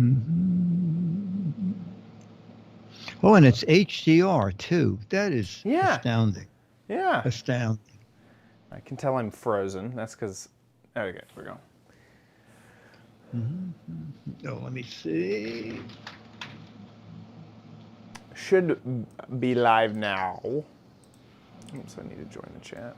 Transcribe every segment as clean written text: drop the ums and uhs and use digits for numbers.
Mm-hmm. Oh, and it's HDR too. That is astounding. Yeah. Astounding. I can tell I'm frozen. That's because... Okay, we're going. Mm-hmm. Oh, let me see. Should be live now. Oops, I need to join the chat.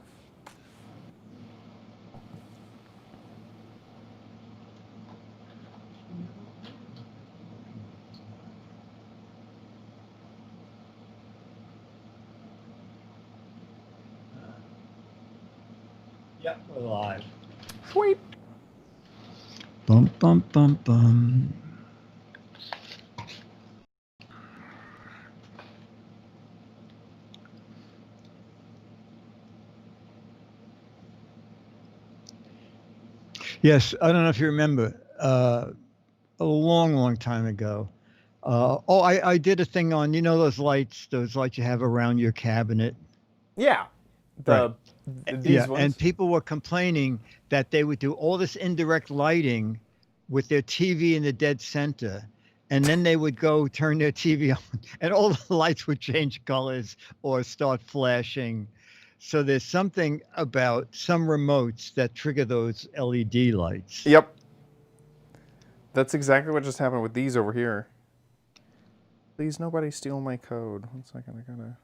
Yep, we're live. Sweet. Bum, bum, bum, bum. Yes, I don't know if you remember, a long, long time ago. I did a thing on, those lights you have around your cabinet. Yeah. These ones. And people were complaining that they would do all this indirect lighting with their TV in the dead center, and then they would go turn their TV on, and all the lights would change colors or start flashing. So there's something about some remotes that trigger those LED lights. Yep. That's exactly what just happened with these over here. Please, nobody steal my code. 1 second, I gotta...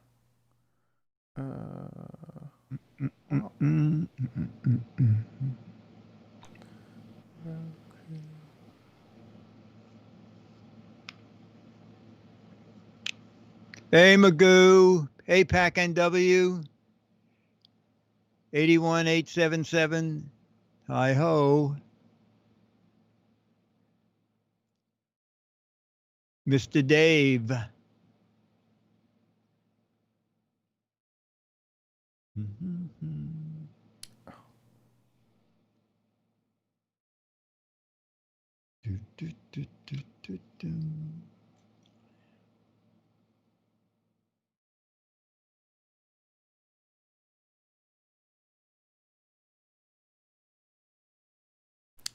Hey, Magoo. Hey, Pack NW. 81877. Hi ho. Mr. Dave.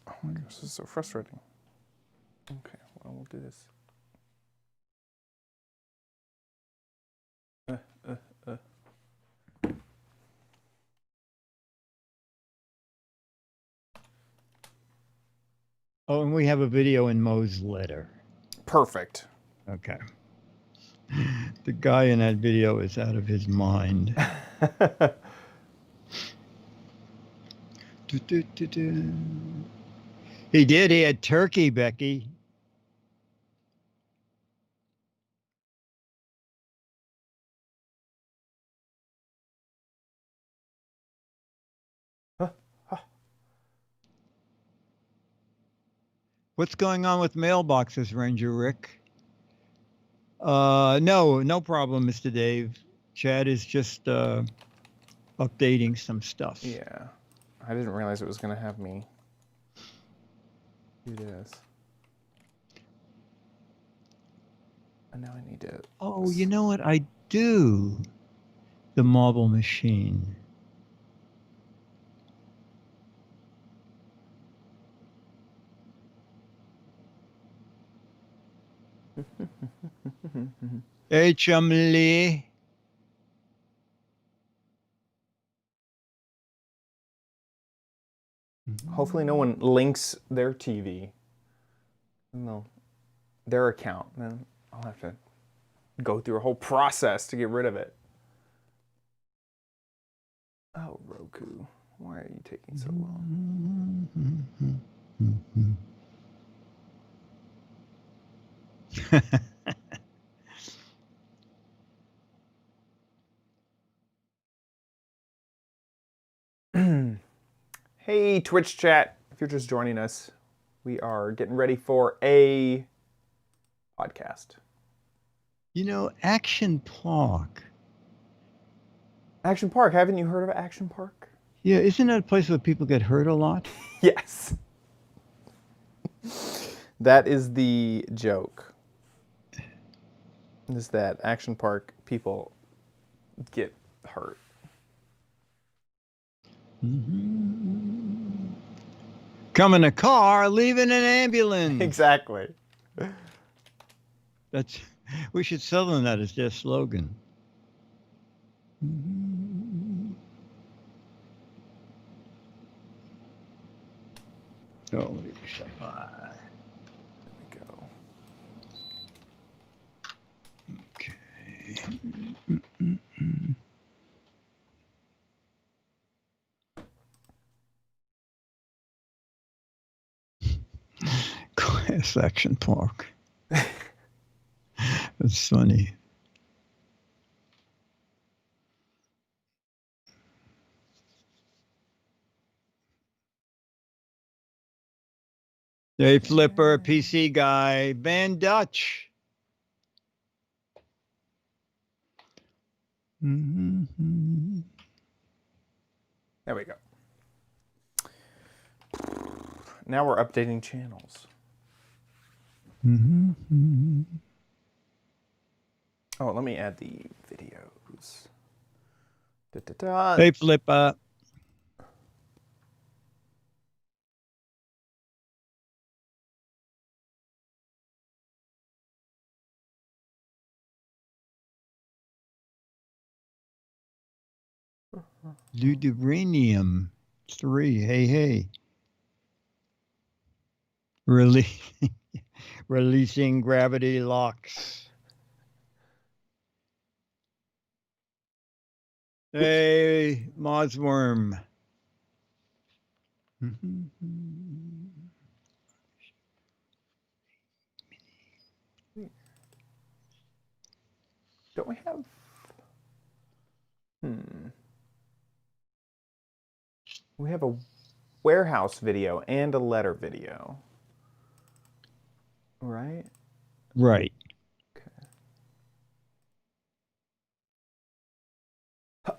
Oh my gosh, this is so frustrating. Okay, well, we'll do this. Oh, and we have a video in Mo's letter. Perfect. Okay. The guy in that video is out of his mind. He did. He had turkey, Becky. What's going on with mailboxes, Ranger Rick? No problem, Mr. Dave. Chad is just updating some stuff. Yeah. I didn't realize it was going to have me do this. And now I need to... Oh, you know what? I do. The marble machine. Hey, Chumley. Hopefully no one links their TV. No, their account. Then I'll have to go through a whole process to get rid of it. Oh, Roku. Why are you taking so long? Hey, Twitch chat. If you're just joining us, we are getting ready for a podcast. You know, Action Park. Action Park. Haven't you heard of Action Park? Yeah, isn't that a place where people get hurt a lot? Yes. That is the joke. Is that Action Park people get hurt. Come in a car, leave in an ambulance. Exactly. That's we should sell them that as their slogan. Mhm. Oh, Shabbat. There we go. Okay. Class action park. That's funny. Hey, Flipper, PC guy, Van Dutch. Mm-hmm. There we go. Now we're updating channels. Mm-hmm. Oh, let me add the videos. Da-da-da. Hey, Flipper. Ludibranium 3. Hey, hey. Releasing gravity locks. Hey, Mosworm. Don't we have... We have a warehouse video and a letter video. Right? Right. Okay.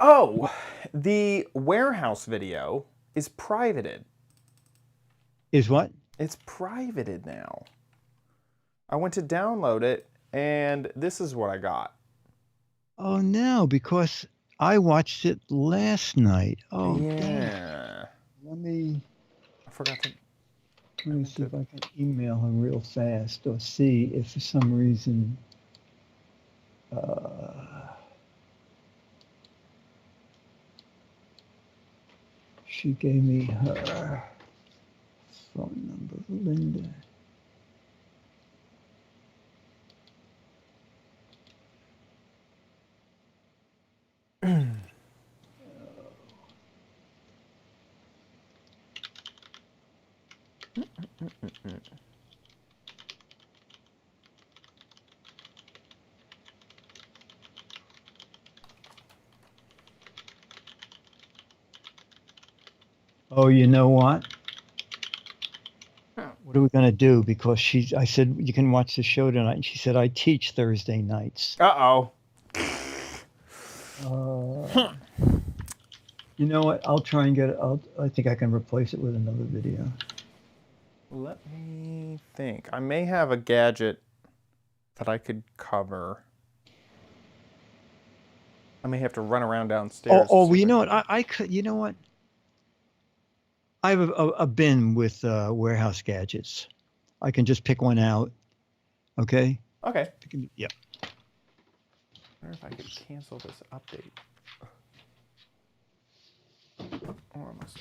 Oh, the warehouse video is privated. Is what? It's privated now. I went to download it, and this is what I got. Oh, no, because I watched it last night. Oh, yeah. damn. I forgot to... Let me see if I can email him real fast or see if for some reason she gave me her phone number, Linda. Oh, you know what? What are we going to do? Because I said, you can watch the show tonight. And she said, I teach Thursday nights. Uh-oh. You know what? I'll try and get it. I think I can replace it with another video. Let me think. I may have a gadget that I could cover. I may have to run around downstairs. Oh, well, you know what? I could, you know what? I have a bin with warehouse gadgets. I can just pick one out. Okay? Okay. Yeah. I wonder if I could cancel this update. Or almost.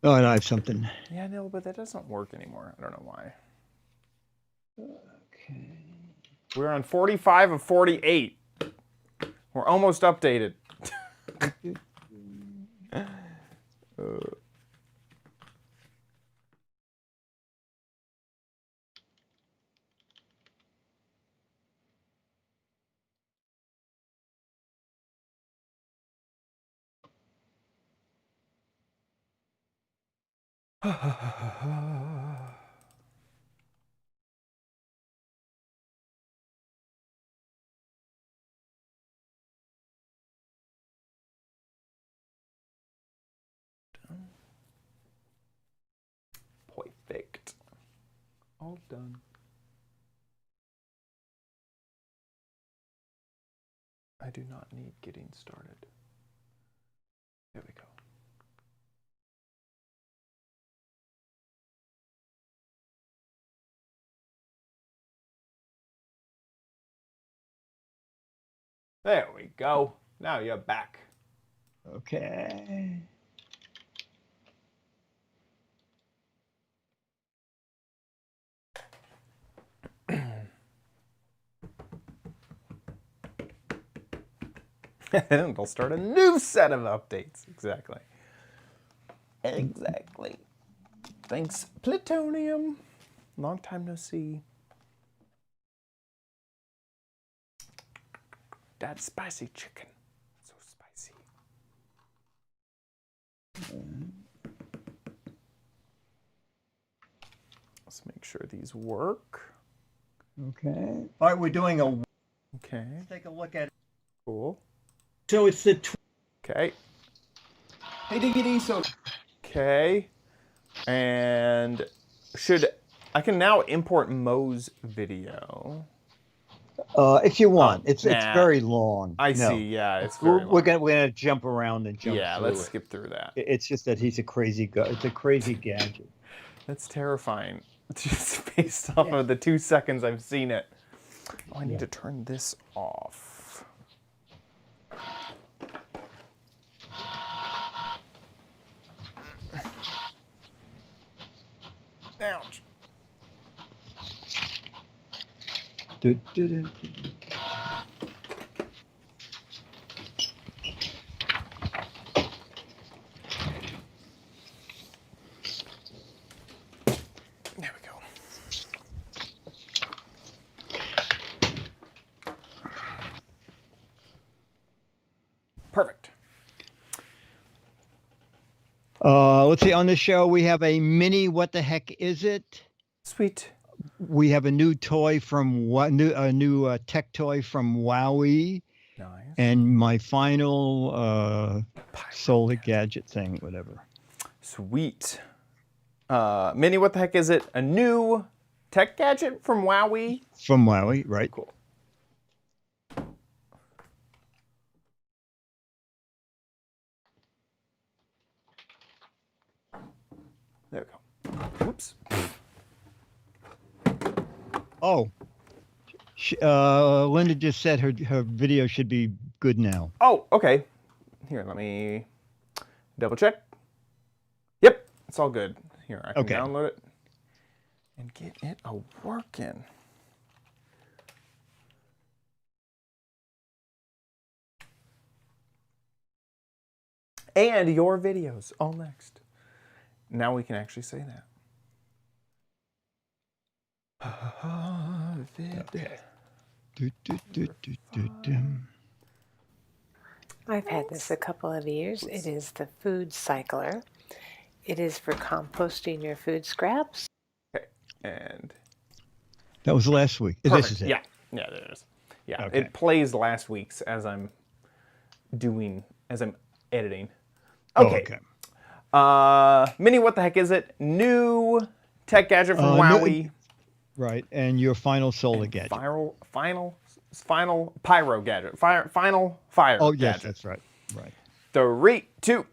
Oh, and I have something. Yeah, no, but that doesn't work anymore. I don't know why. Okay. We're on 45 of 48. We're almost updated. All done. I do not need getting started. There we go. There we go. Now you're back. Okay. And it'll start a new set of updates. Exactly. Exactly. Thanks, Plutonium. Long time no see. That spicy chicken. So spicy. Let's make sure these work. Okay. All right, we're doing a. Okay. Let's take a look at it. Cool. So it's the. Okay. Hey, Diggity, so. Okay. And I can now import Mo's video. If you want, it's nah. very long. I No. see. Yeah, it's very long. We're gonna jump around and jump. Yeah, through let's it. skip through that. It's just that he's a crazy guy. It's a crazy gadget. That's terrifying. Just based off of the 2 seconds I've seen it. Oh, I need to turn this off. Ouch. Do, do, do, do. There we go. Perfect. Let's see. On the show, we have a mini. What the heck is it? Sweet. We have a new toy from a new tech toy from Wowie, Nice. and my final solar gadget thing, whatever. Sweet. Mini, what the heck is it? A new tech gadget from Wowie? From Wowie, right? Cool. There we go. Whoops. Oh, Linda just said her video should be good now. Oh, okay. Here, let me double check. Yep, it's all good. Here, I can download it and get it working. And your videos, all next. Now we can actually say that. Okay. Do, do, do, do, do, do. I've had this a couple of years. It is the Food Cycler. It is for composting your food scraps. Okay, and That was last week. perfect. This is it. Yeah, there it is. Yeah, Okay. it plays last week's as I'm editing. Oh, Okay. Mini, what the heck is it? New tech gadget from Wowie. Right, and your final solar gadget. Final pyro gadget. Final fire. Oh yes, gadget. that's right. Right. 3, 2.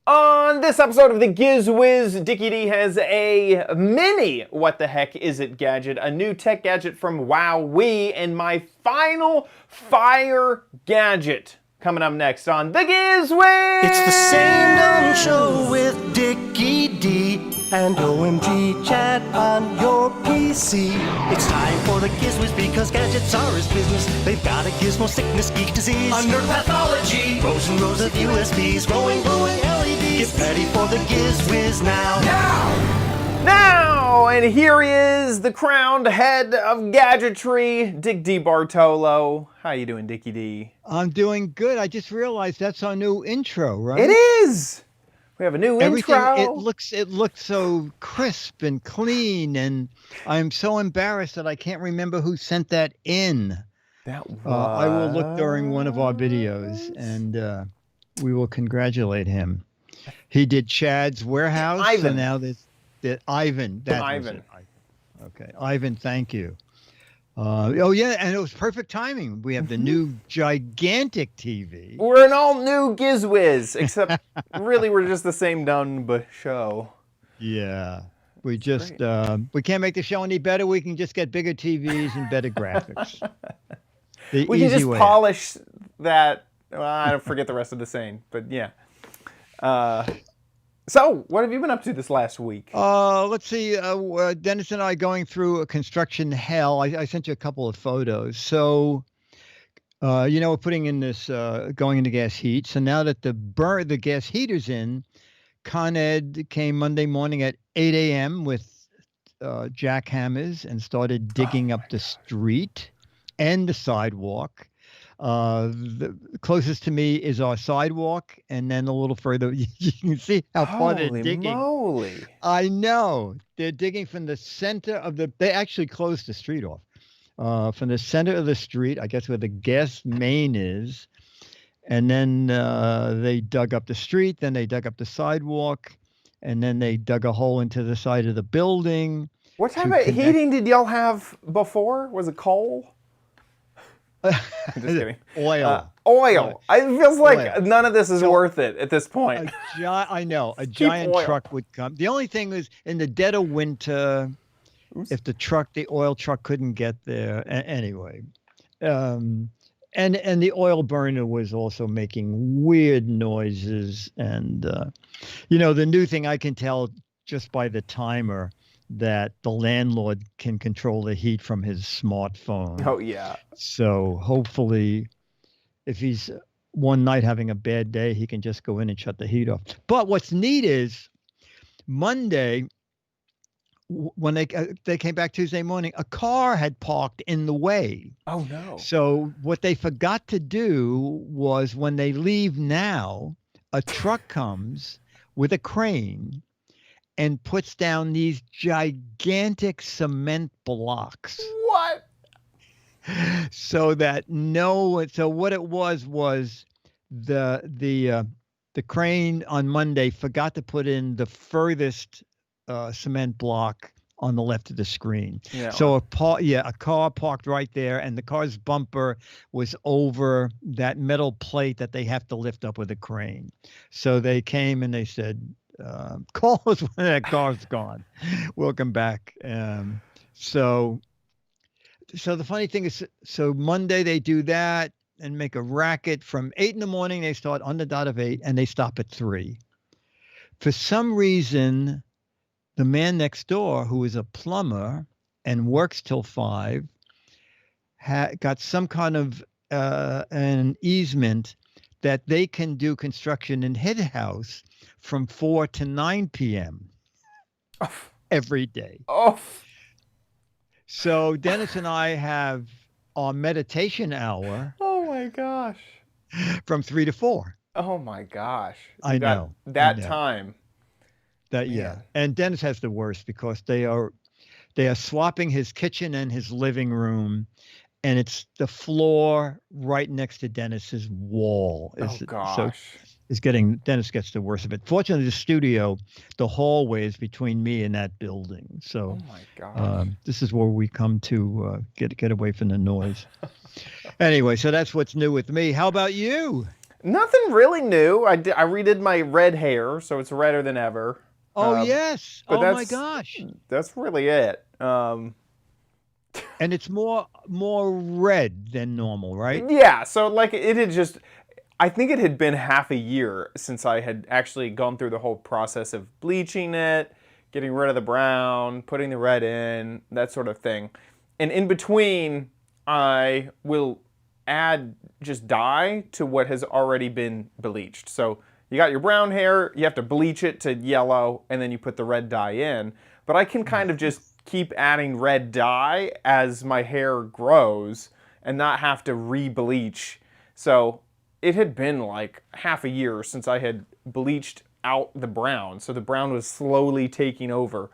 On this episode of the Giz Wiz, Dickie D has a mini what the heck is it gadget, a new tech gadget from Wowie, and my final fire gadget coming up next on the Giz Wiz. It's the same dumb show with Dickie D and OMG chat on your PC. It's time for the Giz Wiz because gadgets are his business. They've got a gizmo sickness, geek disease, under pathology, rows and rows of USBs, glowing LEDs. Get ready for the Giz Wiz now. Now, and here he is, the crowned head of gadgetry, Dick DeBartolo. How you doing, Dickie D? I'm doing good. I just realized that's our new intro, right? It is. We have a new intro. It looks so crisp and clean, and I'm so embarrassed that I can't remember who sent that in. That was... I will look during one of our videos, and we will congratulate him. He did Chad's Warehouse, Ivan. and now there's Ivan. That was Ivan. it. Okay. Ivan, thank you. Oh, yeah. And it was perfect timing. We have the new gigantic TV. We're an all new Giz Wiz, except really we're just the same done show. Yeah. We just, we can't make the show any better. We can just get bigger TVs and better graphics. The We can easy just way. polish that. Well, I don't forget the rest of the saying, but yeah. So, what have you been up to this last week? Let's see. Dennis and I going through a construction hell. I sent you a couple of photos. So, we're putting in this, going into gas heat. So now that the gas heater's in, Con Ed came Monday morning at 8 a.m. with jackhammers and started digging up the street and the sidewalk. The closest to me is our sidewalk, and then a little further, you can see how far they're digging. Holy moly! I know. They're digging from the center of they actually closed the street off. From the center of the street, I guess where the gas main is, and then they dug up the street, then they dug up the sidewalk, and then they dug a hole into the side of the building. What type of heating did y'all have before? Was it coal? Just kidding. Oil. Oil. It feels like Oil. none of this is worth it at this point. I know. A giant oil. truck would come. The only thing is, in the dead of winter, if the oil truck couldn't get there, anyway. And the oil burner was also making weird noises. And, the new thing I can tell just by the timer that the landlord can control the heat from his smartphone. Oh, yeah. So hopefully, if he's one night having a bad day, he can just go in and shut the heat off. But what's neat is Monday, when they came back Tuesday morning, a car had parked in the way. Oh, no. So what they forgot to do was when they leave now, a truck comes with a crane and puts down these gigantic cement blocks. What? So what it was the crane on Monday forgot to put in the furthest cement block on the left of the screen. Yeah. So a car parked right there, and the car's bumper was over that metal plate that they have to lift up with a crane. So they came and they said, call us when that car's gone. We'll come back. So the funny thing is, so Monday they do that and make a racket from 8 in the morning. They start on the dot of 8 and they stop at 3. For some reason, the man next door, who is a plumber and works till 5, got some kind of an easement that they can do construction in his house from 4 to 9 p.m. every day. Oh. So Dennis and I have our meditation hour. Oh my gosh. From 3 to 4. Oh my gosh. I know. That time. Yeah. And Dennis has the worst because they are swapping his kitchen and his living room, and it's the floor right next to Dennis's wall. Oh gosh. So Dennis gets the worst of it. Fortunately, the studio, the hallway is between me and that building. So oh my gosh. This is where we come to get away from the noise. Anyway, so that's what's new with me. How about you? Nothing really new. I redid my red hair, so it's redder than ever. Oh, yes. But Oh, my gosh. That's really it. And it's more red than normal, right? Yeah, so like it had just... I think it had been half a year since I had actually gone through the whole process of bleaching it, getting rid of the brown, putting the red in, that sort of thing. And in between, I will add just dye to what has already been bleached. So you got your brown hair, you have to bleach it to yellow, and then you put the red dye in. But I can kind of just keep adding red dye as my hair grows and not have to re-bleach. So it had been like half a year since I had bleached out the brown. So the brown was slowly taking over.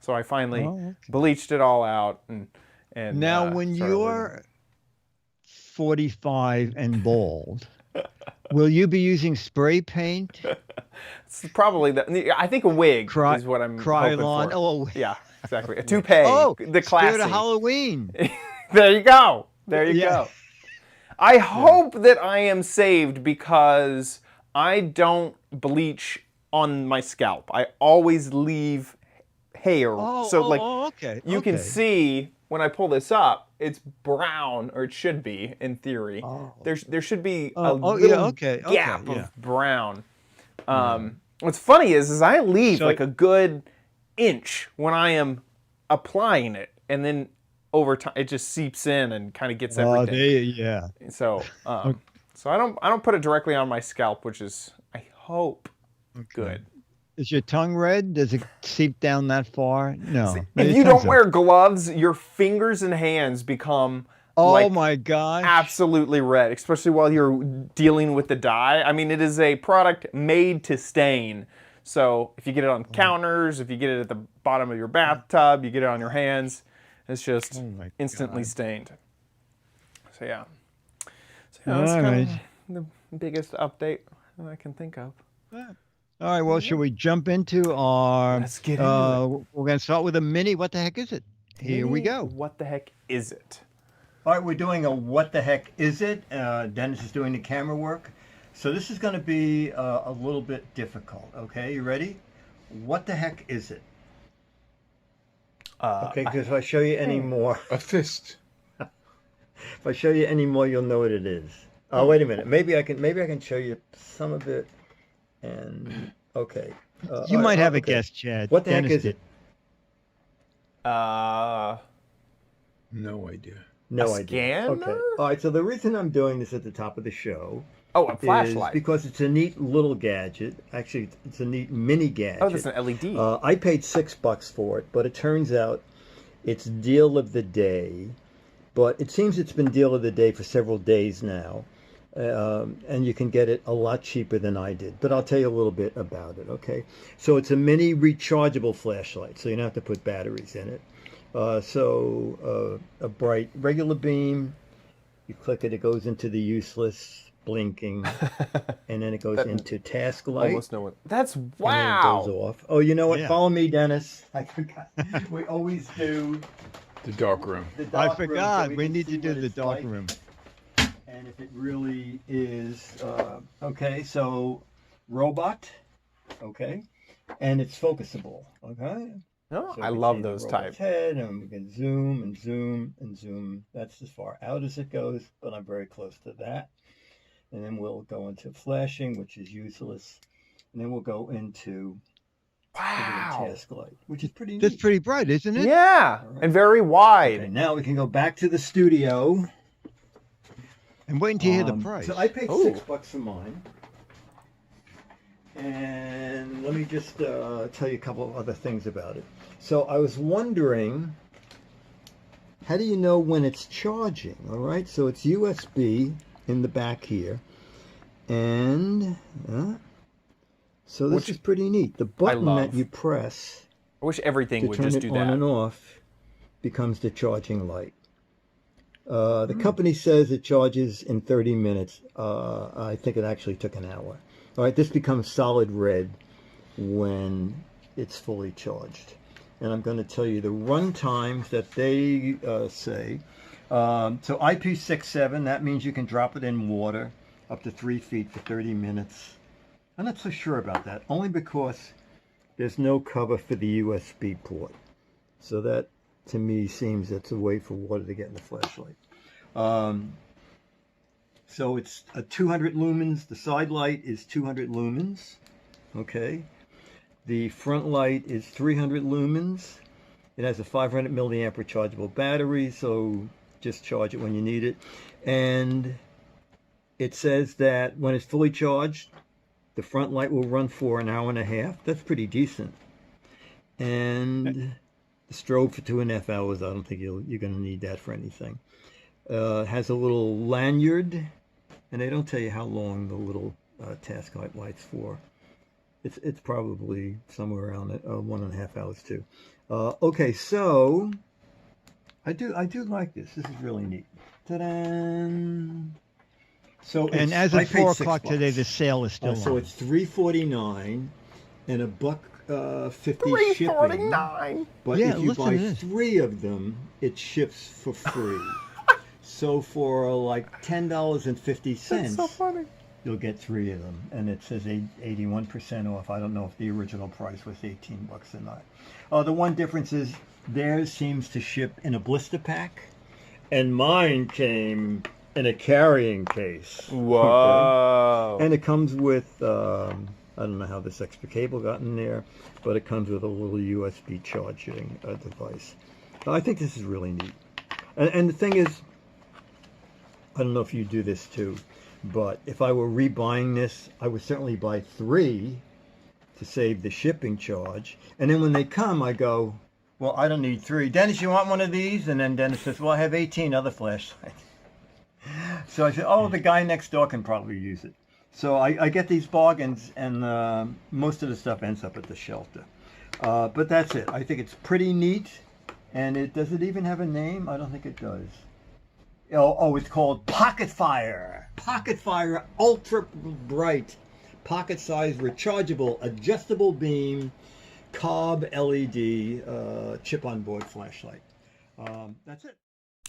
So I finally bleached it all out. And now when you're 45 and bald, will you be using spray paint? It's probably I think a wig is what I'm hoping Krylon. for. Oh, yeah. Exactly. A toupee. Oh, the Spirit classy. of Halloween. There you go. There you Yeah. go. I hope that I am saved because I don't bleach on my scalp. I always leave hair. Okay. You can see when I pull this up, it's brown, or it should be in theory. Oh. There should be a yeah, little okay, gap yeah. of brown. What's funny is I leave So- like a good inch when I am applying it, and then over time it just seeps in and kind of gets everything. Yeah. So so I don't put it directly on my scalp, which is, I hope, good. Is your tongue red? Does it seep down that far? No. If you don't wear gloves, your fingers and hands become my gosh. absolutely red, especially while you're dealing with the dye. I mean, it is a product made to stain. So if you get it on counters, if you get it at the bottom of your bathtub, you get it on your hands, it's just instantly stained. So yeah. So that's kind of the biggest update that I can think of. All right, well, should we jump into our... Let's get into We're going to start with a mini. What the heck is it? Here we go. What the heck is it? All right, we're doing a what the heck is it? Dennis is doing the camera work. So this is going to be a little bit difficult, okay? You ready? What the heck is it? Okay, because if I show you any more... A fist. If I show you any more, you'll know what it is. Oh, wait a minute. Maybe I can show you some of it. And okay, You might have a okay. guess, Chad. What the Dennis heck is did. it? No idea. No A idea. scanner? Okay. All right. So the reason I'm doing this at the top of the show Oh, a is flashlight. because it's a neat little gadget. Actually, it's a neat mini gadget. Oh, that's an LED. I paid $6 for it, but it turns out it's deal of the day. But it seems it's been deal of the day for several days now. And you can get it a lot cheaper than I did. But I'll tell you a little bit about it, okay? So it's a mini rechargeable flashlight, so you don't have to put batteries in it. A bright regular beam, you click it, it goes into the useless blinking, and then it goes into task light. Almost know what. That's And then wow. it goes off. Oh, you know what? Yeah. Follow me, Dennis. I forgot. We always do The dark room. the I dark room, forgot. so We can need to see do what the it's dark like. room. And if it really is, okay, so robot, okay, and it's focusable, okay. No, So I we can love see the those robot's type. head, and we can zoom and zoom and zoom. That's as far out as it goes, but I'm very close to that. And then we'll go into flashing, which is useless, and then we'll go into Wow. task light, which is pretty That's neat. pretty bright, isn't it? Yeah, and very wide. Okay, now we can go back to the studio. And wait until you hear the price. So I paid Ooh. $6 for mine. And let me just tell you a couple of other things about it. So I was wondering, how do you know when it's charging? All right, so it's USB in the back here. And so this Which is pretty neat. The button love. that you press I wish everything to would turn just it do on that. and off becomes the charging light. The company says it charges in 30 minutes. I think it actually took an hour. All right, this becomes solid red when it's fully charged. And I'm going to tell you the run times that they say. So IP67, that means you can drop it in water up to 3 feet for 30 minutes. I'm not so sure about that, only because there's no cover for the USB port. So that, to me, seems that's a way for water to get in the flashlight. So it's a 200 lumens. The side light is 200 lumens. Okay. The front light is 300 lumens. It has a 500 milliamp rechargeable battery, so just charge it when you need it. And it says that when it's fully charged, the front light will run for an hour and a half. That's pretty decent. And the strobe for 2.5 hours. I don't think you're going to need that for anything. Has a little lanyard, and they don't tell you how long the little task light's for. It's probably somewhere around 1.5 hours too. Okay, so I do like this. This is really neat. Ta-da! So And it's- as I of paid 4 $6. o'clock today, the sale is still So on. it's $3.49 and $1 $3.50 shipping. $3.49. But Yeah, if you listen buy to this. 3 of them, it ships for free. So for like $10.50, That's so funny. You'll get 3 of them, and it says 81% off. I don't know if the original price was $18 or not. The one difference is theirs seems to ship in a blister pack, and mine came in a carrying case. Whoa. Okay? And it comes with I don't know how this extra cable got in there, but it comes with a little USB charging device. But I think this is really neat. And the thing is, I don't know if you do this too, but if I were rebuying this, I would certainly buy 3 to save the shipping charge. And then when they come, I go, well, I don't need 3. Dennis, you want one of these? And then Dennis says, well, I have 18 other flashlights. So I said, oh, the guy next door can probably use it. So I get these bargains, and most of the stuff ends up at the shelter. But that's it. I think it's pretty neat. And does it even have a name? I don't think it does. Oh, it's called Pocket Fire. Pocket Fire Ultra Bright, pocket-sized, rechargeable, adjustable beam, cob LED, chip-on-board flashlight. That's it.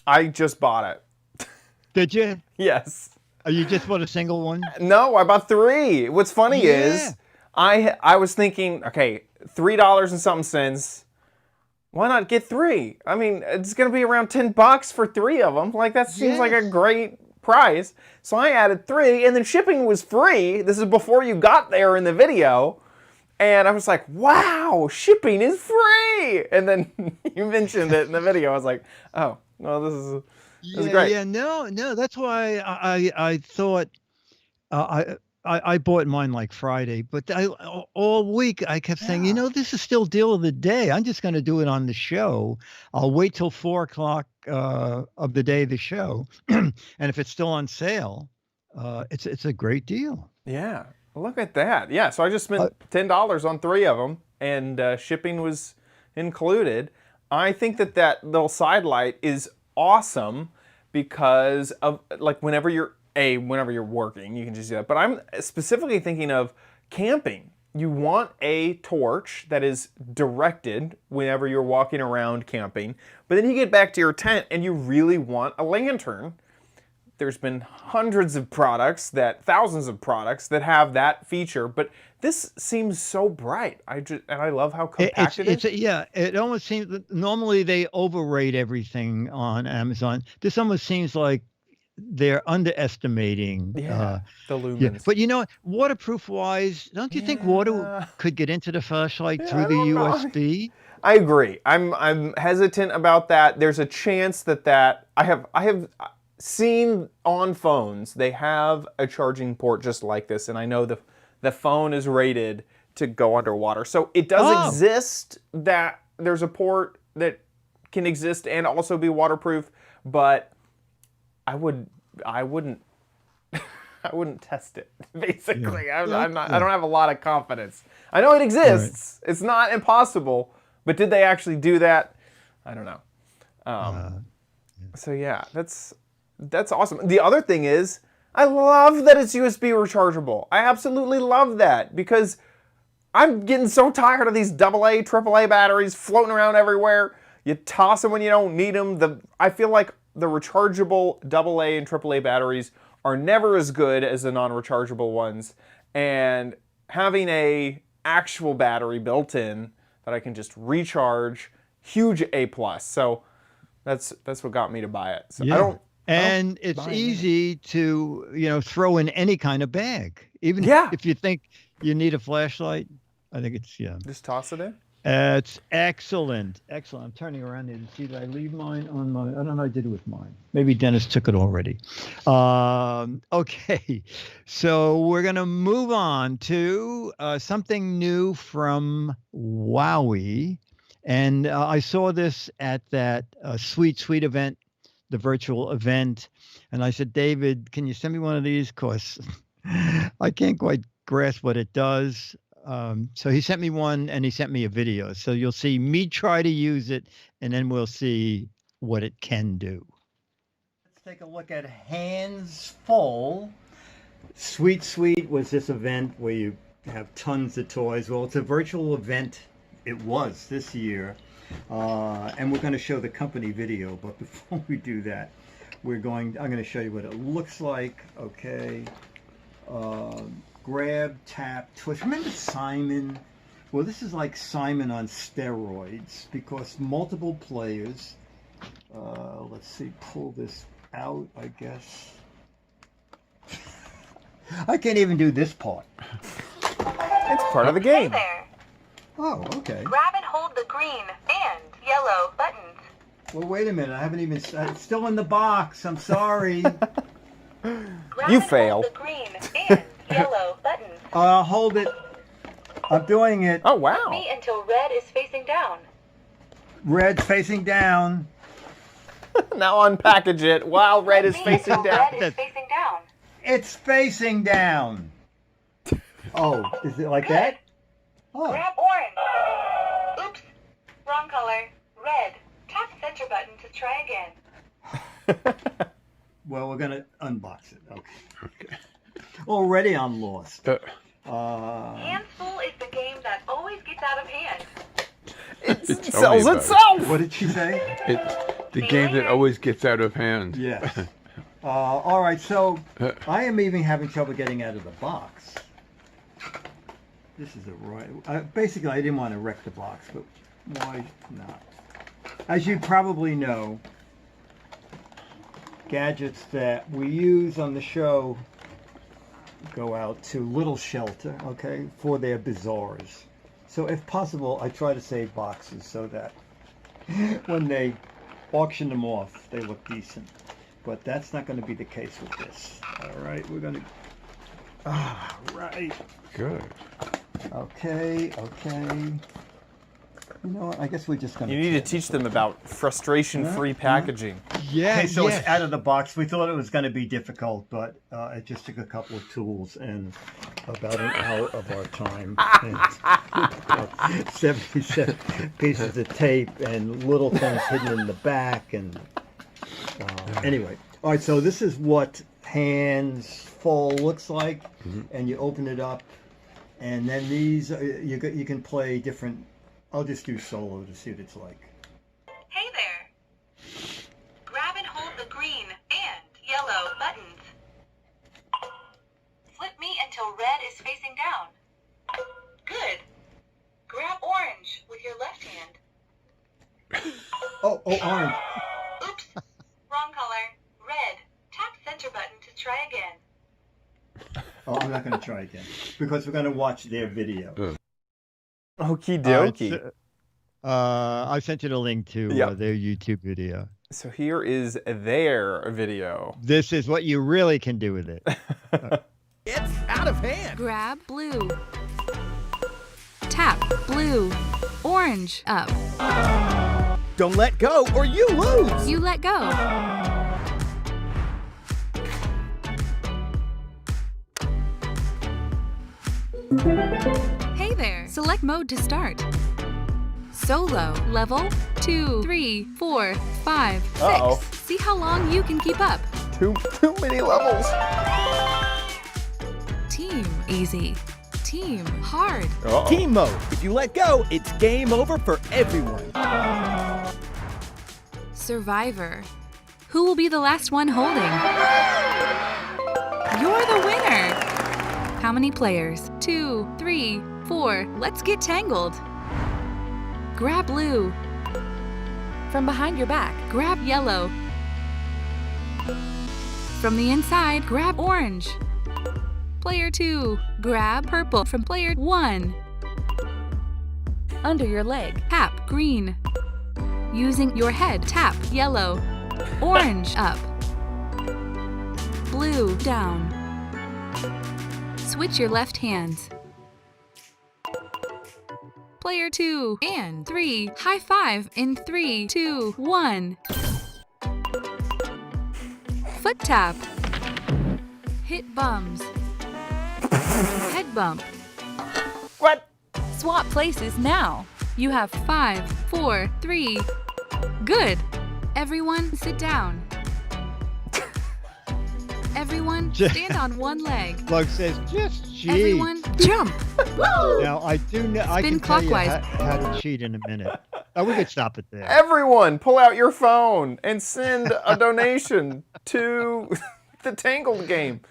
I just bought it. Did you? Yes. You just bought a single one? No, I bought 3. What's funny is, I was thinking, okay, $3 and something cents. Why not get 3? I mean, it's going to be around $10 for 3 of them. Like, that seems like a great price. So I added 3, and then shipping was free. This is before you got there in the video. And I was like, wow, shipping is free. And then you mentioned it in the video. I was like, oh, well, this is great. Yeah, no, that's why I thought I bought mine like Friday, but all week I kept saying, this is still deal of the day. I'm just going to do it on the show. I'll wait till 4 o'clock of the day of the show, and if it's still on sale, it's a great deal. Yeah, look at that. Yeah, so I just spent $10 on 3 of them, and shipping was included. I think that little side light is awesome because of, like, whenever you're working, you can just do that. But I'm specifically thinking of camping. You want a torch that is directed whenever you're walking around camping, but then you get back to your tent and you really want a lantern. There's been thousands of products that have that feature, but this seems so bright. And I love how compact it is. It almost seems that normally they overrate everything on Amazon. This almost seems like they're underestimating the lumens. Yeah. But waterproof wise, don't you think water could get into the flashlight through the USB? I agree. I'm hesitant about that. There's a chance that I have seen on phones they have a charging port just like this, and I know the phone is rated to go underwater. So it does exist that there's a port that can exist and also be waterproof, but I wouldn't test it. Basically, I don't have a lot of confidence. I know it exists. Right. It's not impossible, but did they actually do that? I don't know. So yeah, that's awesome. The other thing is, I love that it's USB rechargeable. I absolutely love that because I'm getting so tired of these AA, AAA batteries floating around everywhere. You toss them when you don't need them. I feel like the rechargeable AA and AAA batteries are never as good as the non-rechargeable ones, and having a actual battery built in that I can just recharge, huge A+. So that's what got me to buy it. So it's easy to throw in any kind of bag, even if you think you need a flashlight. I think it's just toss it in. It's excellent. I'm turning around there to see that I leave mine on my. I don't know. I did it with mine. Maybe Dennis took it already. Okay, so we're gonna move on to something new from Wowie, and I saw this at that Sweet event, the virtual event, and I said, David, can you send me one of these? Cause I can't quite grasp what it does. So he sent me one, and he sent me a video. So you'll see me try to use it, and then we'll see what it can do. Let's take a look at Hands Full. Sweet was this event where you have tons of toys. Well, it's a virtual event. It was this year. And we're going to show the company video. But before we do that, I'm going to show you what it looks like. Okay. Grab, tap, twist. Remember Simon? Well, this is like Simon on steroids because multiple players. Let's see, pull this out, I guess. I can't even do this part. It's part of the game. Hey there. Oh, okay. Grab and hold the green and yellow buttons. Well, wait a minute. I haven't even. It's still in the box. I'm sorry. Grab You and fail. Hold the green and yellow buttons. Hold it. I'm doing it. Oh, wow. Me until red is facing down. Red facing down. Now unpackage it while red is Me facing until down. red is facing down. It's facing down. Oh, is it like that? Oh. Grab orange. Oops. Wrong color. Red. Tap center button to try again. Well, we're gonna unbox it. Okay. Already I'm lost. Hands full is the game that always gets out of hand. It Tell me sells about it. itself. What did she say? It's the game that always gets out of hand. Yes. All right. So I am even having trouble getting out of the box. This is a right. Basically, I didn't want to wreck the box, but why not? As you probably know, gadgets that we use on the show go out to Little Shelter, okay, for their bazaars. So if possible, I try to save boxes so that when they auction them off, they look decent. But that's not going to be the case with this. All right, we're going to... right. Good. Okay. You know what? I guess we're just going to... You need to teach them about frustration-free packaging. Yeah. Okay, so yeah. it's out of the box. We thought it was going to be difficult, but it just took a couple of tools and about an hour of our time. And 77 pieces of tape and little things hidden in the back. And anyway, all right. So this is what hands full looks like, and you open it up, and then these you can play different. I'll just do solo to see what it's like. Hey there. Grab and hold the green and yellow buttons. Flip me until red is facing down. Good. Grab orange with your left hand. Oh, orange. Oops. Wrong color. Red. Tap center button to try again. Oh, I'm not going to try again because we're going to watch their video. Okie dokie. I sent you the link to Yep. their YouTube video. So here is their video. This is what you really can do with it. It's out of hand. Grab blue. Tap blue. Orange up. Don't let go or you lose. You let go. Hey there. Select mode to start. Solo, level 2, 3, 4, 5, 6. Uh-oh. See how long you can keep up. Too many levels. Team, easy. Team, hard. Uh-oh. Team mode. If you let go, it's game over for everyone. Survivor. Who will be the last one holding? You're the winner! How many players? 2, 3, 4. Let's get tangled. Grab blue. From behind your back, grab yellow. From the inside, grab orange. Player 2, grab purple from player 1. Under your leg, tap green. Using your head, tap yellow. Orange up. Blue down. Switch your left hands. Player 2 and 3. High five in 3, 2, 1. Foot tap. Hit bums. Head bump. What? Swap places now. You have 5, 4, 3. Good. Everyone sit down. Everyone, Just- stand on one leg. Slug says, just cheat. Everyone, jump. Now, I do know, I Spin can tell you clockwise. how to cheat in a minute. Oh, we could stop it there. Everyone, pull out your phone and send a donation to the Tangled game.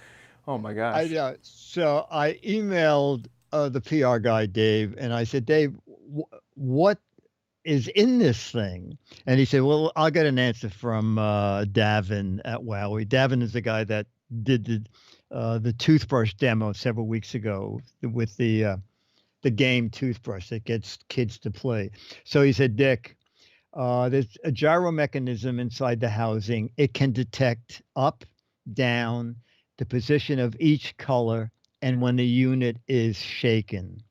Oh my gosh. So I emailed the PR guy, Dave, and I said, Dave, what is in this thing? And he said, well, I'll get an answer from Davin at Wowie. Davin is the guy that did the toothbrush demo several weeks ago with the game Toothbrush that gets kids to play. So he said, Dick, there's a gyro mechanism inside the housing. It can detect up, down, the position of each color, and when the unit is shaken.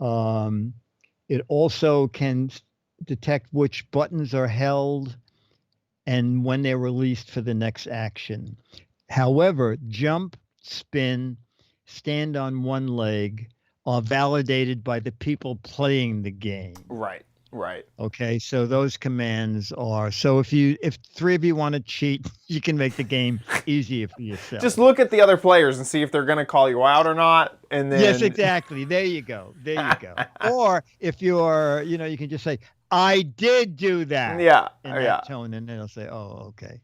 It also can detect which buttons are held and when they're released for the next action. However, jump, spin, stand on one leg are validated by the people playing the game. Right. Okay, so those commands are, so if three of you want to cheat, you can make the game easier for yourself. Just look at the other players and see if they're going to call you out or not, and then Yes, exactly. There you go. Or if you're, you can just say, I did do that. Yeah. In that tone, and then they'll say, oh, okay.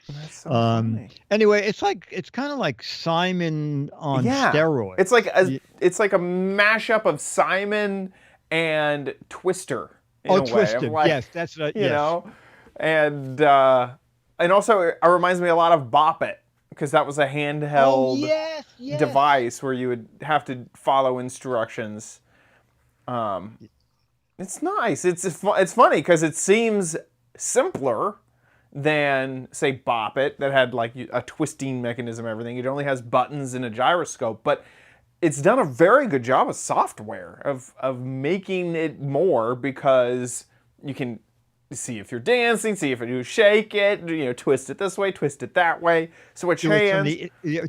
That's so funny. Anyway, it's kind of like Simon on steroids. It's like a mashup of Simon and Twister. In a Twister. Way. Yes, that's what. You know, and also it reminds me a lot of Bop It, because that was a handheld device where you would have to follow instructions. It's nice. It's funny because it seems simpler than, say, Bop It, that had like a twisting mechanism and everything. It only has buttons and a gyroscope, but it's done a very good job of software of making it more, because you can see if you're dancing, see if you shake it, twist it this way, twist it that way. Switch hands.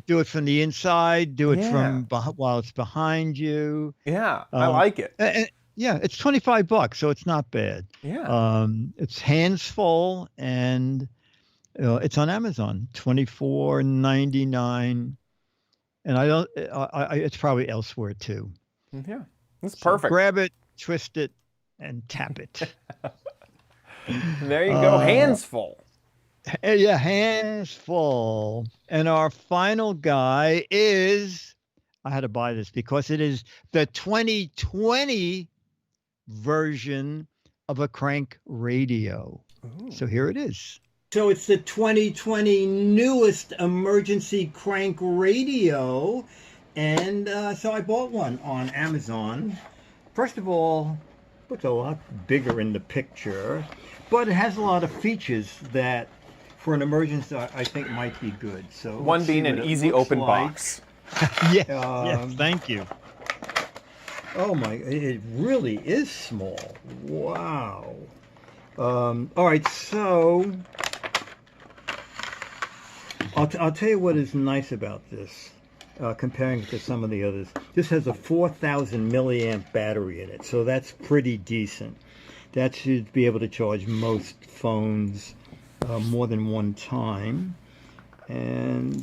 Do it from the inside. Do it from while it's behind you. Yeah, I like it. Yeah, it's $25, so it's not bad. Yeah. It's hands full, and it's on Amazon, $24.99. And it's probably elsewhere too. Yeah, that's perfect. Grab it, twist it, and tap it. There you go. Hands full. Yeah, hands full. And our final guy is, I had to buy this because it is the 2020 version of a crank radio. Ooh. So here it is. So it's the 2020 newest emergency crank radio. And so I bought one on Amazon. First of all, it looks a lot bigger in the picture, but it has a lot of features that for an emergency I think might be good. So one being an easy open box. Yes, thank you. Oh my, it really is small. Wow. All right, so I'll tell you what is nice about this, comparing it to some of the others. This has a 4,000 milliamp battery in it, so that's pretty decent. That should be able to charge most phones more than one time. And,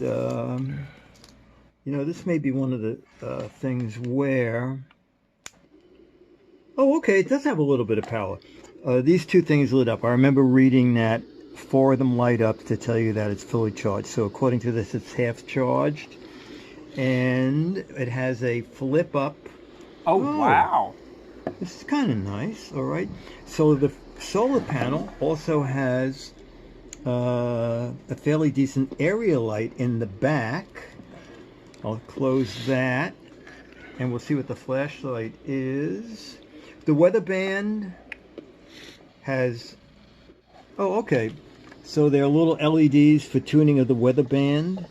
this may be one of the things where... Oh, okay, it does have a little bit of power. These two things lit up. I remember reading that 4 of them light up to tell you that it's fully charged. So according to this, it's half charged. And it has a flip up. Oh, wow. This is kind of nice, all right. So the solar panel also has a fairly decent area light in the back. I'll close that, and we'll see what the flashlight is. The weather band has... Oh, okay. So there are little LEDs for tuning of the weather band,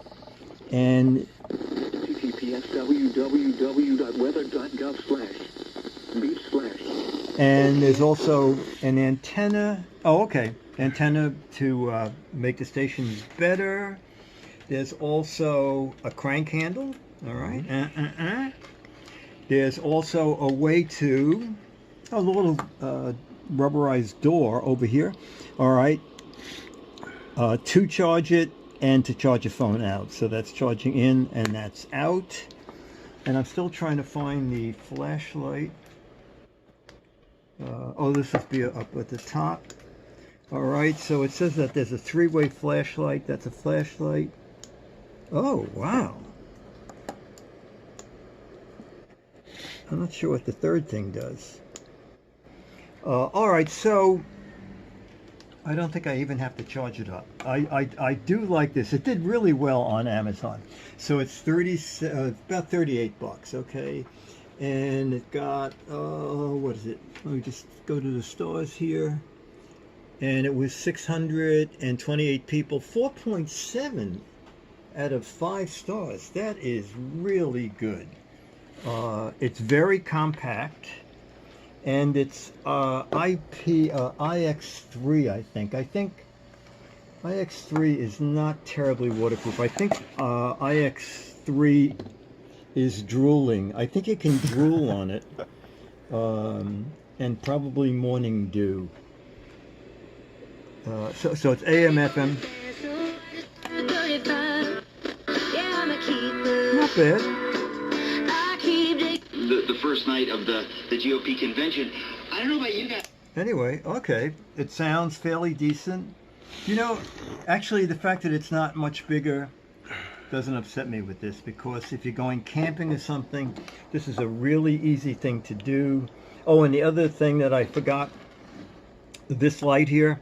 and... https://www.weather.gov/beep/. And there's also an antenna. Oh, okay. Antenna to make the stations better. There's also a crank handle. All right. There's also a way to... a little rubberized door over here. All right. To charge it, and to charge your phone out. So that's charging in and that's out. And I'm still trying to find the flashlight. Oh, this must be up at the top. All right, so it says that there's a 3-way flashlight. That's a flashlight. Oh, wow. I'm not sure what the third thing does. All right, so I don't think I even have to charge it up. I do like this. It did really well on Amazon. So it's about 38 bucks, okay? And it got, what is it? Let me just go to the stores here. And it was 628 people, 4.7 out of 5 stars. That is really good. It's very compact. And it's IX3, I think. I think IX3 is not terribly waterproof. I think IX3 is drooling. I think you can drool on it. And probably morning dew. So it's AM, FM. Not bad. The first night of the GOP convention. I don't know about you guys. Anyway, okay. It sounds fairly decent. You know, actually the fact that it's not much bigger doesn't upset me with this, because if you're going camping or something, this is a really easy thing to do. Oh, and the other thing that I forgot, this light here,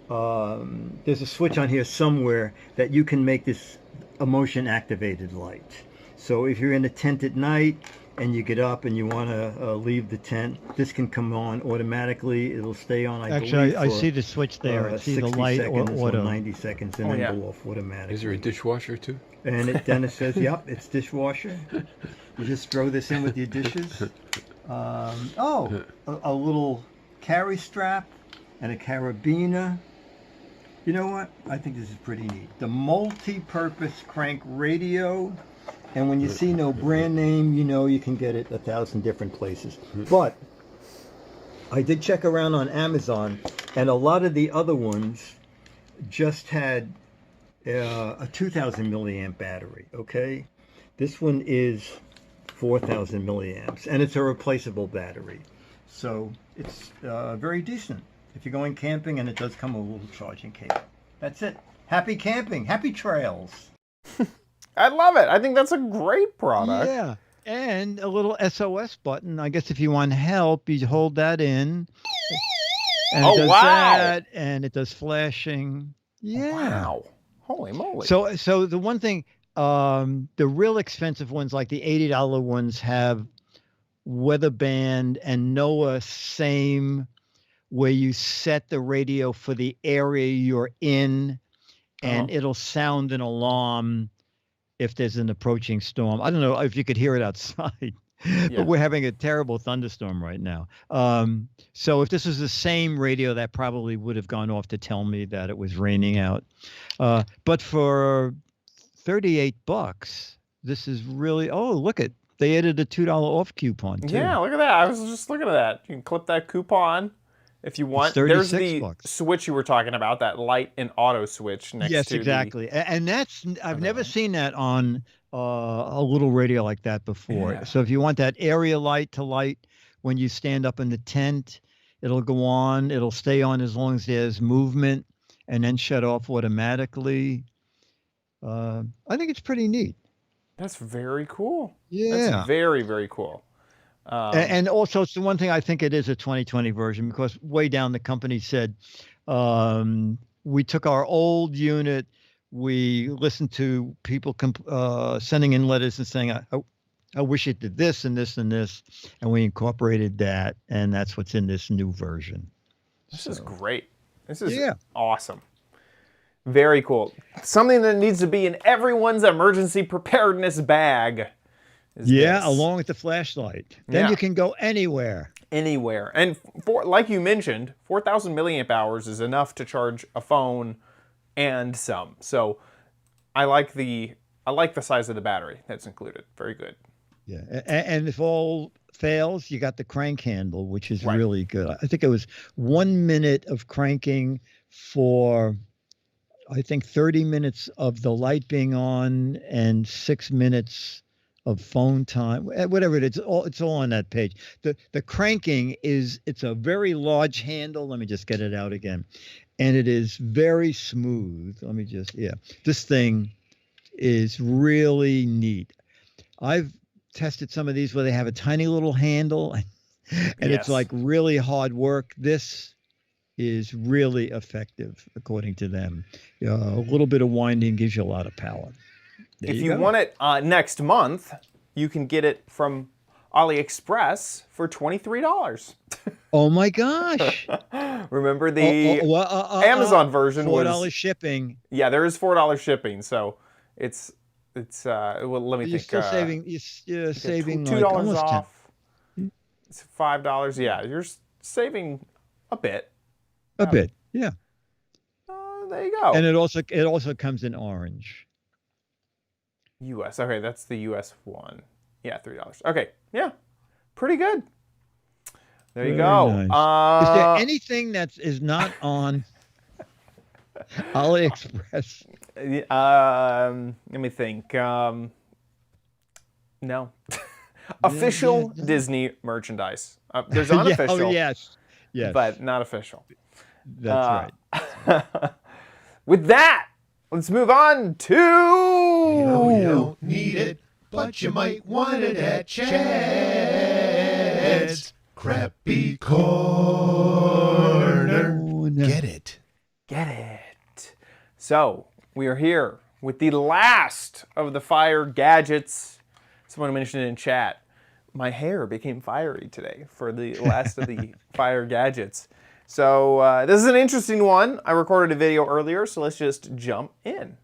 there's a switch on here somewhere that you can make this a motion activated light. So if you're in a tent at night and you get up and you want to leave the tent, this can come on automatically. It'll stay on, Actually, believe, I for, see the switch there. I see the 60 light or seconds auto. 90 seconds and then go off automatically. Is there a dishwasher too? And then it says, yep, it's dishwasher. You just throw this in with your dishes. A little carry strap and a carabiner. You know what? I think this is pretty neat. The multi-purpose crank radio. And when you see no brand name, you know you can get it 1,000 different places. But I did check around on Amazon, and a lot of the other ones just had a 2,000 milliamp battery, okay? This one is 4,000 milliamps, and it's a replaceable battery. So it's very decent if you're going camping, and it does come with a little charging cable. That's it. Happy camping. Happy trails. I love it. I think that's a great product. Yeah. And a little SOS button. I guess if you want help, you hold that in. And it does that, and it does flashing. Yeah. Wow. Holy moly. So the one thing, the real expensive ones, like the $80 ones, have weather band and NOAA same, where you set the radio for the area you're in, and it'll sound an alarm if there's an approaching storm. I don't know if you could hear it outside, but we're having a terrible thunderstorm right now. So if this was the same radio, that probably would have gone off to tell me that it was raining out. But for 38 bucks, this is really, look at, they added a $2 off coupon too. Yeah, look at that. I was just looking at that. You can clip that coupon if you want. There's the switch you were talking about, that light and auto switch next to Yes, exactly. And that's, I've never seen that on a little radio like that before. Yeah. So if you want that area light to light when you stand up in the tent, it'll go on. It'll stay on as long as there's movement, and then shut off automatically. I think it's pretty neat. That's very cool. Yeah. That's very, very cool. And also, it's the one thing I think it is a 2020 version, because way down the company said, we took our old unit, we listened to people sending in letters and saying, I wish it did this and this and this, and we incorporated that, and that's what's in this new version. This is great. This is awesome. Very cool. Something that needs to be in everyone's emergency preparedness bag. Yeah, along with the flashlight. Then you can go anywhere. Anywhere. And like you mentioned, 4,000 milliamp hours is enough to charge a phone and some. So I like the size of the battery that's included. Very good. Yeah, and if all fails, you got the crank handle, which is really good. I think it was 1 minute of cranking for I think 30 minutes of the light being on and 6 minutes of phone time, whatever it is, it's all on that page. The cranking it's a very large handle. Let me just get it out again. And it is very smooth. Let me just, this thing is really neat. I've tested some of these where they have a tiny little handle and it's like really hard work. This is really effective according to them. A little bit of winding gives you a lot of power. If you want it next month, you can get it from AliExpress for $23. Oh my gosh! Remember the Amazon version was $4 shipping. Yeah, there is $4 shipping, so it's well, let me think. Still saving. You're saving $2 like almost off. It's $5. Yeah, you're saving a bit. A bit, yeah. There you go. And it also comes in orange. US. Okay, that's the US one. Yeah, $3. Okay, yeah, pretty good. There you go. Nice. Is there anything that is not on AliExpress? Let me think. No. Official Disney merchandise. There's unofficial. Yes. But not official. That's right. With that, let's move on to... You don't need it, but you might want it at Chad's Crappy Corner. Get it. Get it. So, we are here with the last of the fire gadgets. Someone mentioned it in chat. My hair became fiery today for the last of the fire gadgets. So this is an interesting one. I recorded a video earlier, so let's just jump in.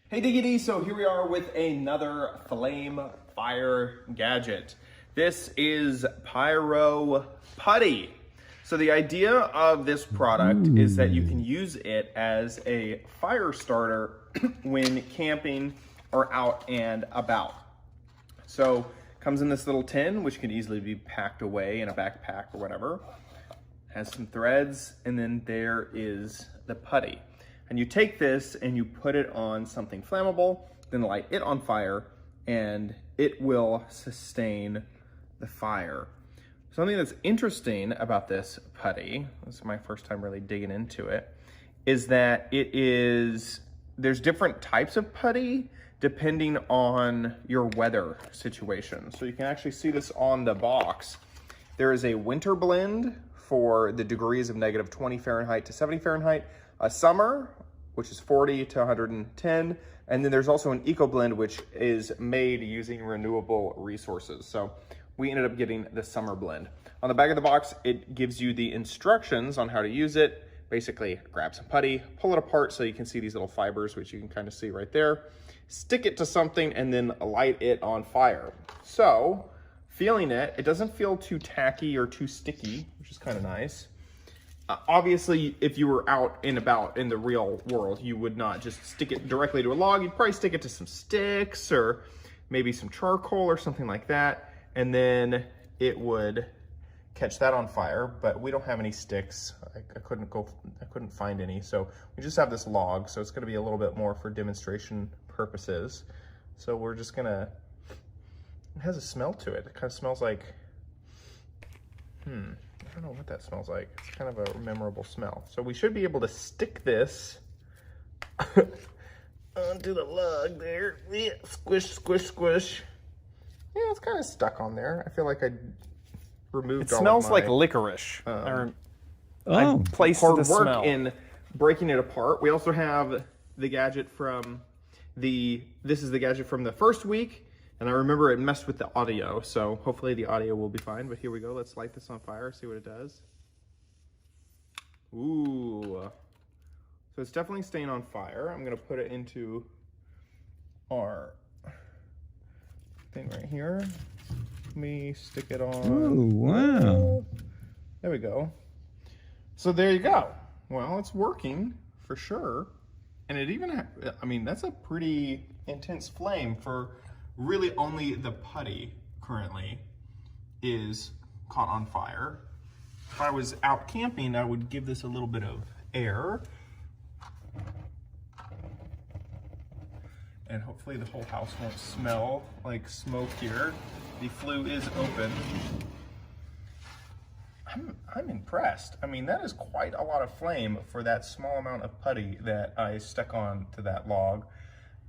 Hey Diggity, so here we are with another flame fire gadget. This is Pyro Putty. So the idea of this product is that you can use it as a fire starter when camping or out and about. So it comes in this little tin, which can easily be packed away in a backpack or whatever. Has some threads, and then there is the putty. And you take this and you put it on something flammable, then light it on fire, and it will sustain the fire. Something that's interesting about this putty, this is my first time really digging into it, is that there's different types of putty depending on your weather situation. So you can actually see this on the box. There is a winter blend for the degrees of -20 Fahrenheit to 70 Fahrenheit, a summer, which is 40 to 110, and then there's also an eco blend, which is made using renewable resources. So we ended up getting the summer blend. On the back of the box, it gives you the instructions on how to use it. Basically, grab some putty, pull it apart so you can see these little fibers, which you can kind of see right there. Stick it to something and then light it on fire. So, feeling it, it doesn't feel too tacky or too sticky, which is kind of nice. Obviously, if you were out and about in the real world, you would not just stick it directly to a log. You'd probably stick it to some sticks or maybe some charcoal or something like that. And then it would catch that on fire, but we don't have any sticks. I couldn't find any. So we just have this log. So it's gonna be a little bit more for demonstration purposes. So we're just gonna, it has a smell to it. It kind of smells like, I don't know what that smells like. It's kind of a memorable smell. So we should be able to stick this onto the log there. Yeah, squish, squish, squish. Yeah, it's kind of stuck on there. I feel like I removed all of my... It smells like licorice. I placed hard work in breaking it apart. We also have the gadget from this is the gadget from the first week. And I remember it messed with the audio, so hopefully the audio will be fine. But here we go. Let's light this on fire, see what it does. Ooh. So it's definitely staying on fire. I'm going to put it into our thing right here. Let me stick it on. Oh, wow. There we go. So there you go. Well, it's working for sure. And it even, I mean, that's a pretty intense flame for... Really only the putty currently is caught on fire. If I was out camping, I would give this a little bit of air and hopefully the whole house won't smell like smoke here. The flue is open. I'm impressed. I mean, that is quite a lot of flame for that small amount of putty that I stuck on to that log.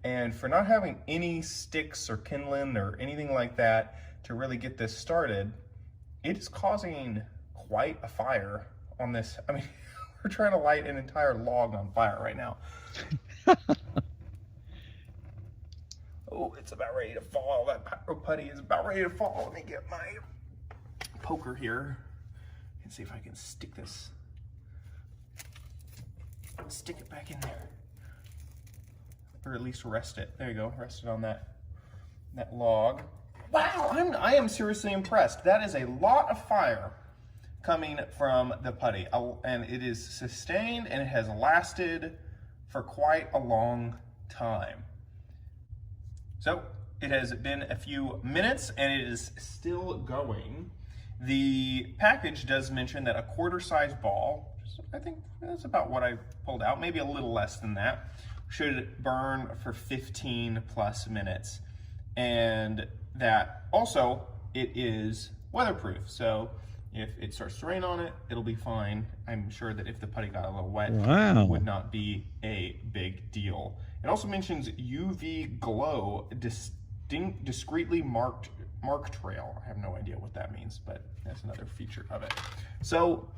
And for not having any sticks or kindling or anything like that to really get this started, it is causing quite a fire on this. I mean, we're trying to light an entire log on fire right now. Oh, it's about ready to fall. That pyro putty is about ready to fall. Let me get my poker here and see if I can stick this. Stick it back in there. Or at least rest it. There you go. Rest it on that log. Wow, I am seriously impressed. That is a lot of fire coming from the putty. And it is sustained and it has lasted for quite a long time. So it has been a few minutes and it is still going. The package does mention that a quarter-size ball, I think that's about what I pulled out, maybe a little less than that, should burn for 15 plus minutes. And that also it is weatherproof. So if it starts to rain on it, it'll be fine. I'm sure that if the putty got a little wet, it would not be a big deal. It also mentions UV glow, discreetly mark trail. I have no idea what that means, but that's another feature of it. So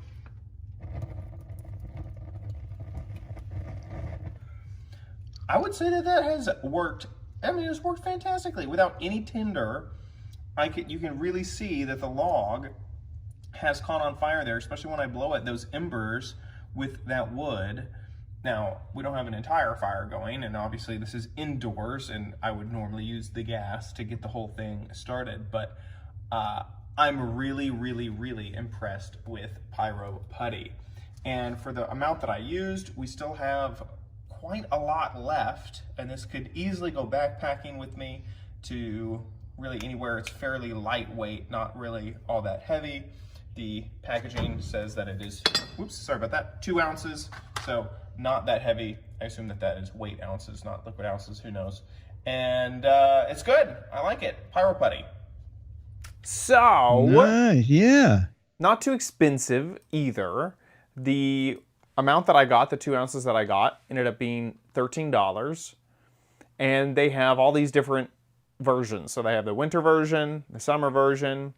I would say that has worked. I mean, it's worked fantastically without any tinder. You can really see that the log has caught on fire there, especially when I blow it, those embers with that wood. Now, we don't have an entire fire going, and obviously this is indoors, and I would normally use the gas to get the whole thing started, but I'm really, really, really impressed with Pyro Putty. And for the amount that I used, we still have quite a lot left, and this could easily go backpacking with me to really anywhere. It's fairly lightweight, not really all that heavy. The packaging says that it is, whoops, sorry about that, 2 ounces, so not that heavy. I assume that is weight ounces, not liquid ounces, who knows. And it's good, I like it. Pyro Putty. So, nice, yeah. Not too expensive either. The amount that I got, the 2 ounces that I got, ended up being $13. And they have all these different versions. So they have the winter version, the summer version.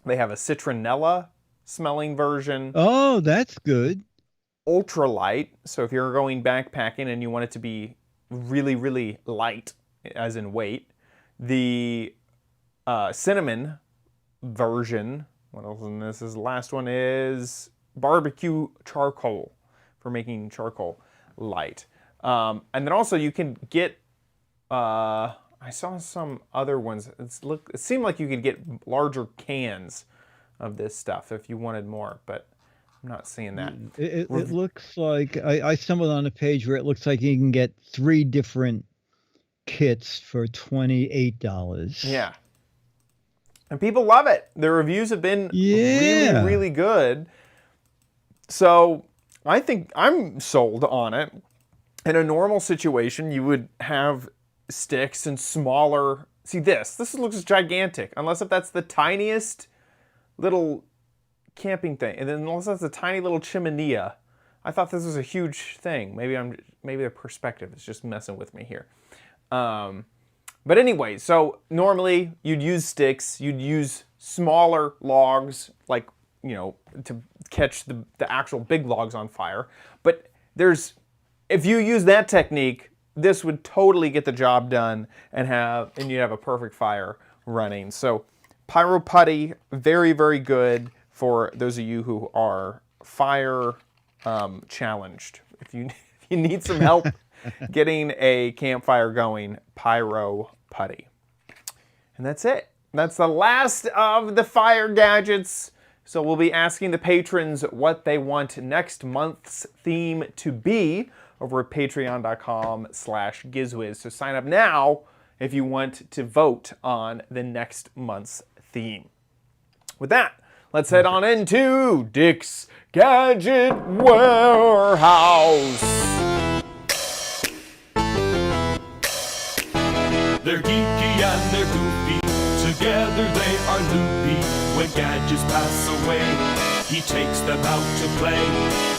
They have a citronella smelling version. Oh, that's good. Ultralight. So if you're going backpacking and you want it to be really, really light, as in weight. The cinnamon version. What else in this? The last one is barbecue charcoal, for making charcoal light. And then also you can get, I saw some other ones. It seemed like you could get larger cans of this stuff if you wanted more, but I'm not seeing that. It looks like, I stumbled on a page where it looks like you can get 3 different kits for $28. Yeah. And people love it. The reviews have been really, really good. So I think I'm sold on it. In a normal situation, you would have sticks and smaller. See this looks gigantic. Unless if that's the tiniest little camping thing. And then unless that's a tiny little chimenea. I thought this was a huge thing. Maybe the perspective is just messing with me here. But anyway, so normally you'd use sticks, you'd use smaller logs, like, you know, to catch the actual big logs on fire. But if you use that technique, this would totally get the job done and you'd have a perfect fire running. So Pyro Putty, very, very good for those of you who are fire challenged. If you need some help getting a campfire going, Pyro Putty. And that's it. That's the last of the fire gadgets. So we'll be asking the patrons what they want next month's theme to be over at patreon.com/Giz Wiz. So sign up now if you want to vote on the next month's theme. With that, let's head on into Dick's Gadget Warehouse. They're geeky and they're goofy, together they are loopy. When gadgets pass away, he takes them out to play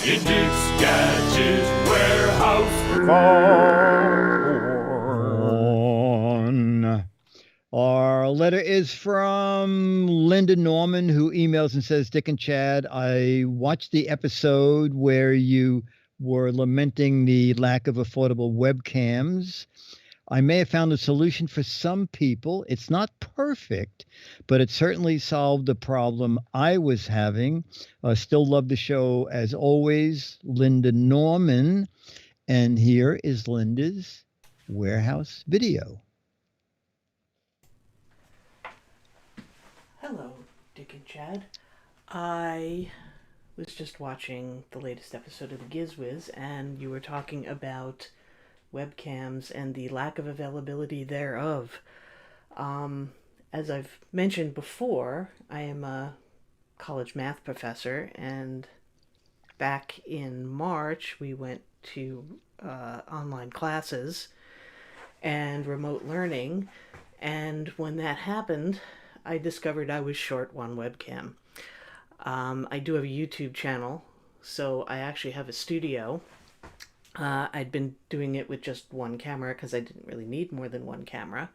in Dick's Gadget Warehouse. Our letter is from Linda Norman, who emails and says, Dick and Chad, I watched the episode where you were lamenting the lack of affordable webcams. I may have found a solution for some people. It's not perfect, but it certainly solved the problem I was having. Still love the show as always, Linda Norman. And here is Linda's warehouse video. Hello, Dick and Chad. I was just watching the latest episode of the Giz Wiz, and you were talking about webcams and the lack of availability thereof. As I've mentioned before, I am a college math professor, and back in March we went to online classes and remote learning, and when that happened, I discovered I was short one webcam. I do have a YouTube channel, so I actually have a studio. I'd been doing it with just one camera because I didn't really need more than one camera.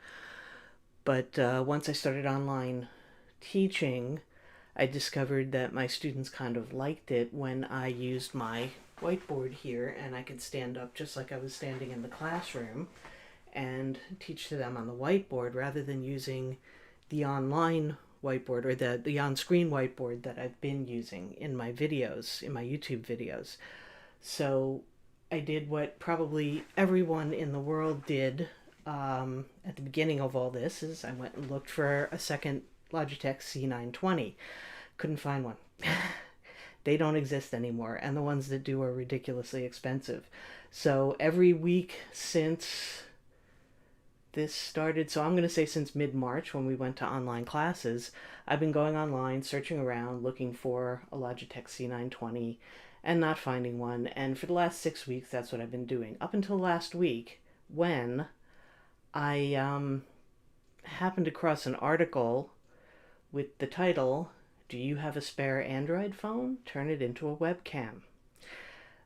But once I started online teaching, I discovered that my students kind of liked it when I used my whiteboard here and I could stand up just like I was standing in the classroom and teach to them on the whiteboard rather than using the online whiteboard or the on-screen whiteboard that I've been using in my videos, in my YouTube videos. So I did what probably everyone in the world did at the beginning of all this, is I went and looked for a second Logitech C920. Couldn't find one. They don't exist anymore, and the ones that do are ridiculously expensive. So every week since this started, so I'm going to say since mid-March when we went to online classes, I've been going online, searching around, looking for a Logitech C920 and not finding one. And for the last 6 weeks, that's what I've been doing. Up until last week when I happened across an article with the title, "Do you have a spare Android phone? Turn it into a webcam."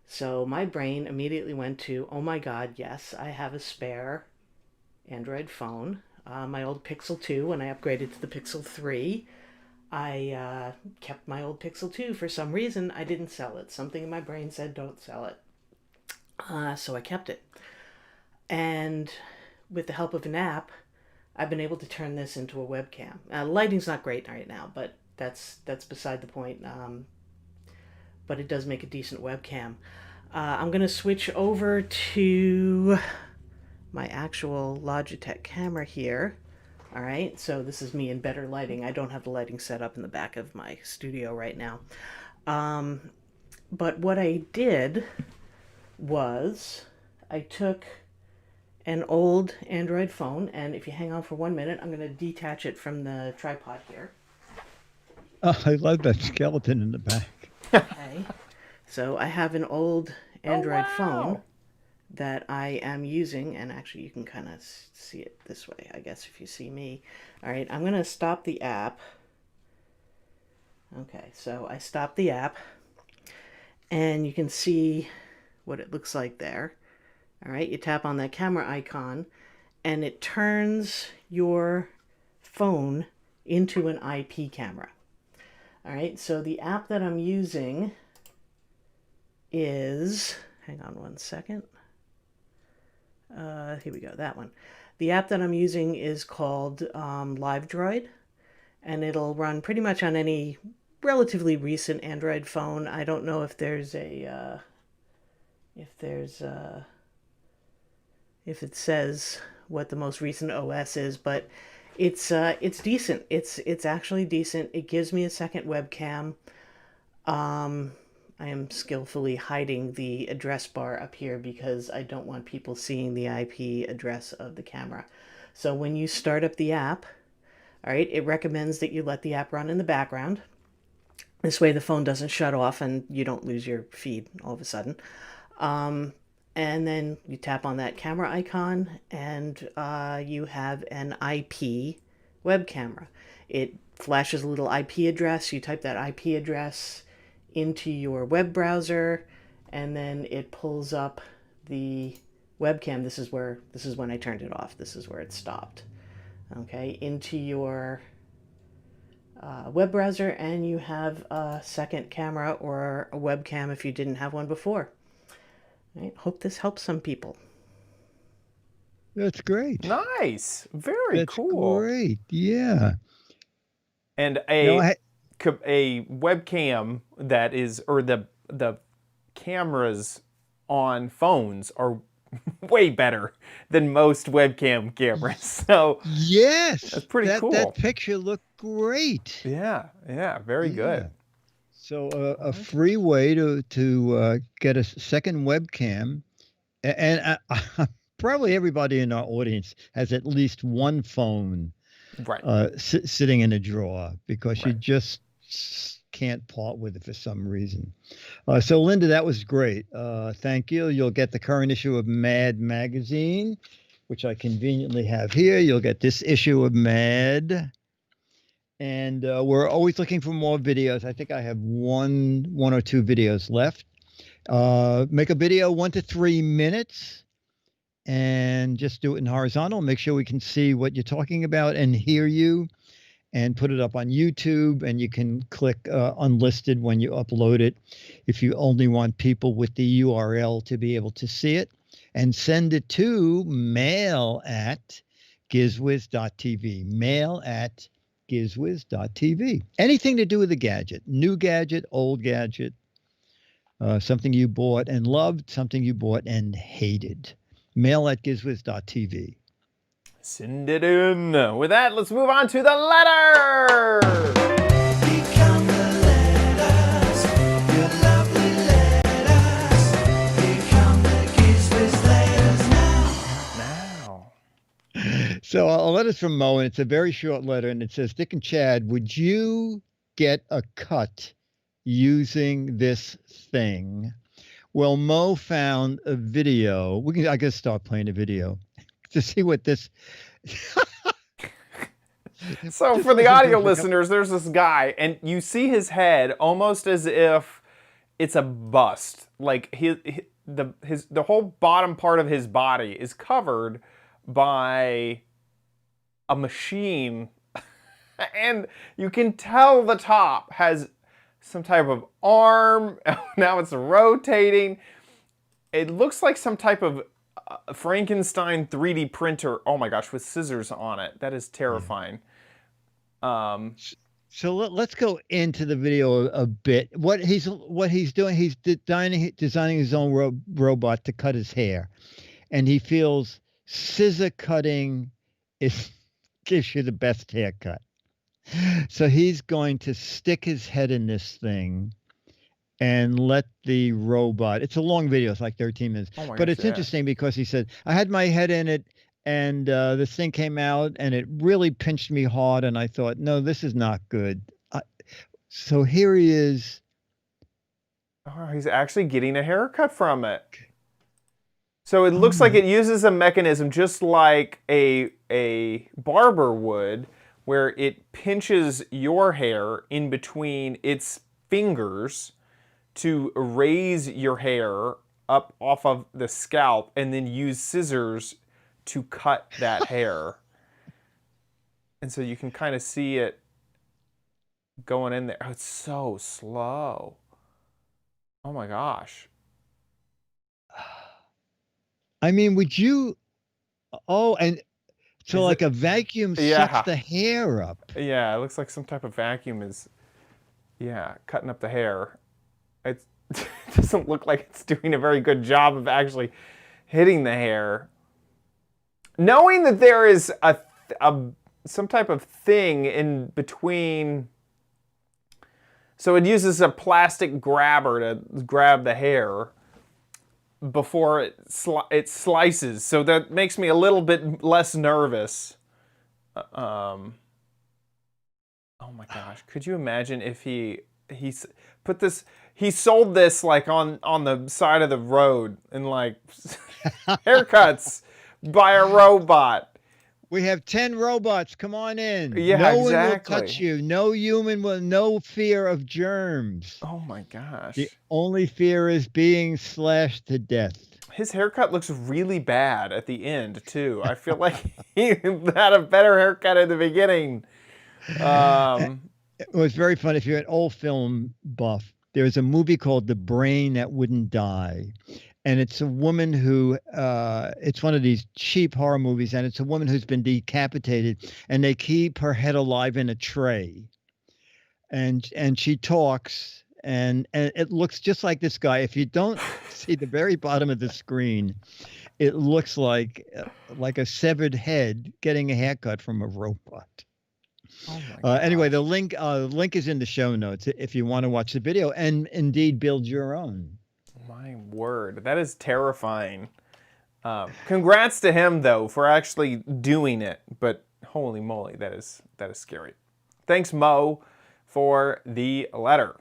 So my brain immediately went to, oh my God, yes, I have a spare Android phone. My old Pixel 2, when I upgraded to the Pixel 3, I kept my old Pixel 2. For some reason, I didn't sell it. Something in my brain said, don't sell it. So I kept it. And with the help of an app, I've been able to turn this into a webcam. Lighting's not great right now, but that's beside the point. But it does make a decent webcam. I'm going to switch over to my actual Logitech camera here. All right, so this is me in better lighting. I don't have the lighting set up in the back of my studio right now. But what I did was I took an old Android phone, and if you hang on for 1 minute, I'm going to detach it from the tripod here. Oh, I love that skeleton in the back. Okay, so I have an old Android phone that I am using, and actually you can kind of see it this way, I guess, if you see me. All right, I'm going to stop the app. Okay, so I stopped the app, and you can see what it looks like there. All right, you tap on that camera icon, and it turns your phone into an IP camera. All right, so the app that I'm using is, hang on one second. Here we go, that one. The app that I'm using is called Droid, and it'll run pretty much on any relatively recent Android phone. I don't know if there's a, if it says what the most recent OS is, but it's decent. It's actually decent. It gives me a second webcam. I am skillfully hiding the address bar up here because I don't want people seeing the IP address of the camera. So when you start up the app, all right, it recommends that you let the app run in the background. This way the phone doesn't shut off and you don't lose your feed all of a sudden. And then you tap on that camera icon, and you have an IP web camera. It flashes a little IP address. You type that IP address into your web browser, and then it pulls up the webcam. This is when I turned it off. This is where it stopped. Okay, into your web browser, and you have a second camera or a webcam if you didn't have one before. Right? Hope this helps some people. That's great. Nice. Very That's cool. Great. Yeah. And a webcam that is, or the cameras on phones are way better than most webcam cameras. So yes, that's pretty cool. That picture looked great. Yeah, very good. So a free way to get a second webcam, and probably everybody in our audience has at least one phone, right, sitting in a drawer because you just can't part with it for some reason. So Linda, that was great. Thank you. You'll get the current issue of Mad magazine, which I conveniently have here. You'll get this issue of Mad. And we're always looking for more videos. I think I have one or two videos left. Make a video 1 to 3 minutes and just do it in horizontal. Make sure we can see what you're talking about and hear you, and put it up on YouTube. And you can click unlisted when you upload it if you only want people with the URL to be able to see it. And send it to mail@gizwiz.tv. Mail@gizwiz.tv. Anything to do with a gadget, new gadget, old gadget, something you bought and loved, something you bought and hated. Mail@gizwiz.tv. Send it in. With that, let's move on to the letter. Become the letters, your lovely letters. Become the Giz Wiz letters now. So a letter's from Mo, and it's a very short letter, and it says, Dick and Chad, would you get a cut using this thing? Well, Mo found a video. I guess start playing a video to see what this. So for the audio listeners, there's this guy, and you see his head almost as if it's a bust. Like the whole bottom part of his body is covered by a machine, and you can tell the top has some type of arm. Now it's rotating. It looks like some type of Frankenstein 3D printer. Oh my gosh, with scissors on it. That is terrifying. So let's go into the video a bit. What he's doing, he's designing his own robot to cut his hair, and he feels scissor cutting gives you the best haircut. So he's going to stick his head in this thing and let the robot. It's a long video. It's like 13 minutes. Oh my but gosh, it's interesting because he said, I had my head in it, and this thing came out, and it really pinched me hard, and I thought, no, this is not good. So here he is. Oh, he's actually getting a haircut from it. So it looks like it uses a mechanism just like a barber would, where it pinches your hair in between its fingers to raise your hair up off of the scalp, and then use scissors to cut that hair. And so you can kind of see it going in there. Oh, it's so slow. Oh my gosh. I mean, would you? Oh, and so like a vacuum sucks the hair up. Yeah, it looks like some type of vacuum is, cutting up the hair. It doesn't look like it's doing a very good job of actually hitting the hair. Knowing that there is some type of thing in between, so it uses a plastic grabber to grab the hair before it slices, so that makes me a little bit less nervous. Oh my gosh, could you imagine if he put this. He sold this like on the side of the road and like haircuts by a robot. We have 10 robots. Come on in. Yeah, no exactly. one will touch you. No human will. No fear of germs. Oh my gosh. The only fear is being slashed to death. His haircut looks really bad at the end too. I feel like he had a better haircut at the beginning. It was very funny. If you're an old film buff, there's a movie called The Brain That Wouldn't Die. And it's a woman who, it's one of these cheap horror movies, and it's a woman who's been decapitated, and they keep her head alive in a tray. And she talks, and it looks just like this guy. If you don't see the very bottom of the screen, it looks like a severed head getting a haircut from a robot. Oh my anyway, the link is in the show notes if you want to watch the video and indeed build your own. My word, that is terrifying. Congrats to him though for actually doing it, but holy moly, that is scary. Thanks, Mo, for the letter.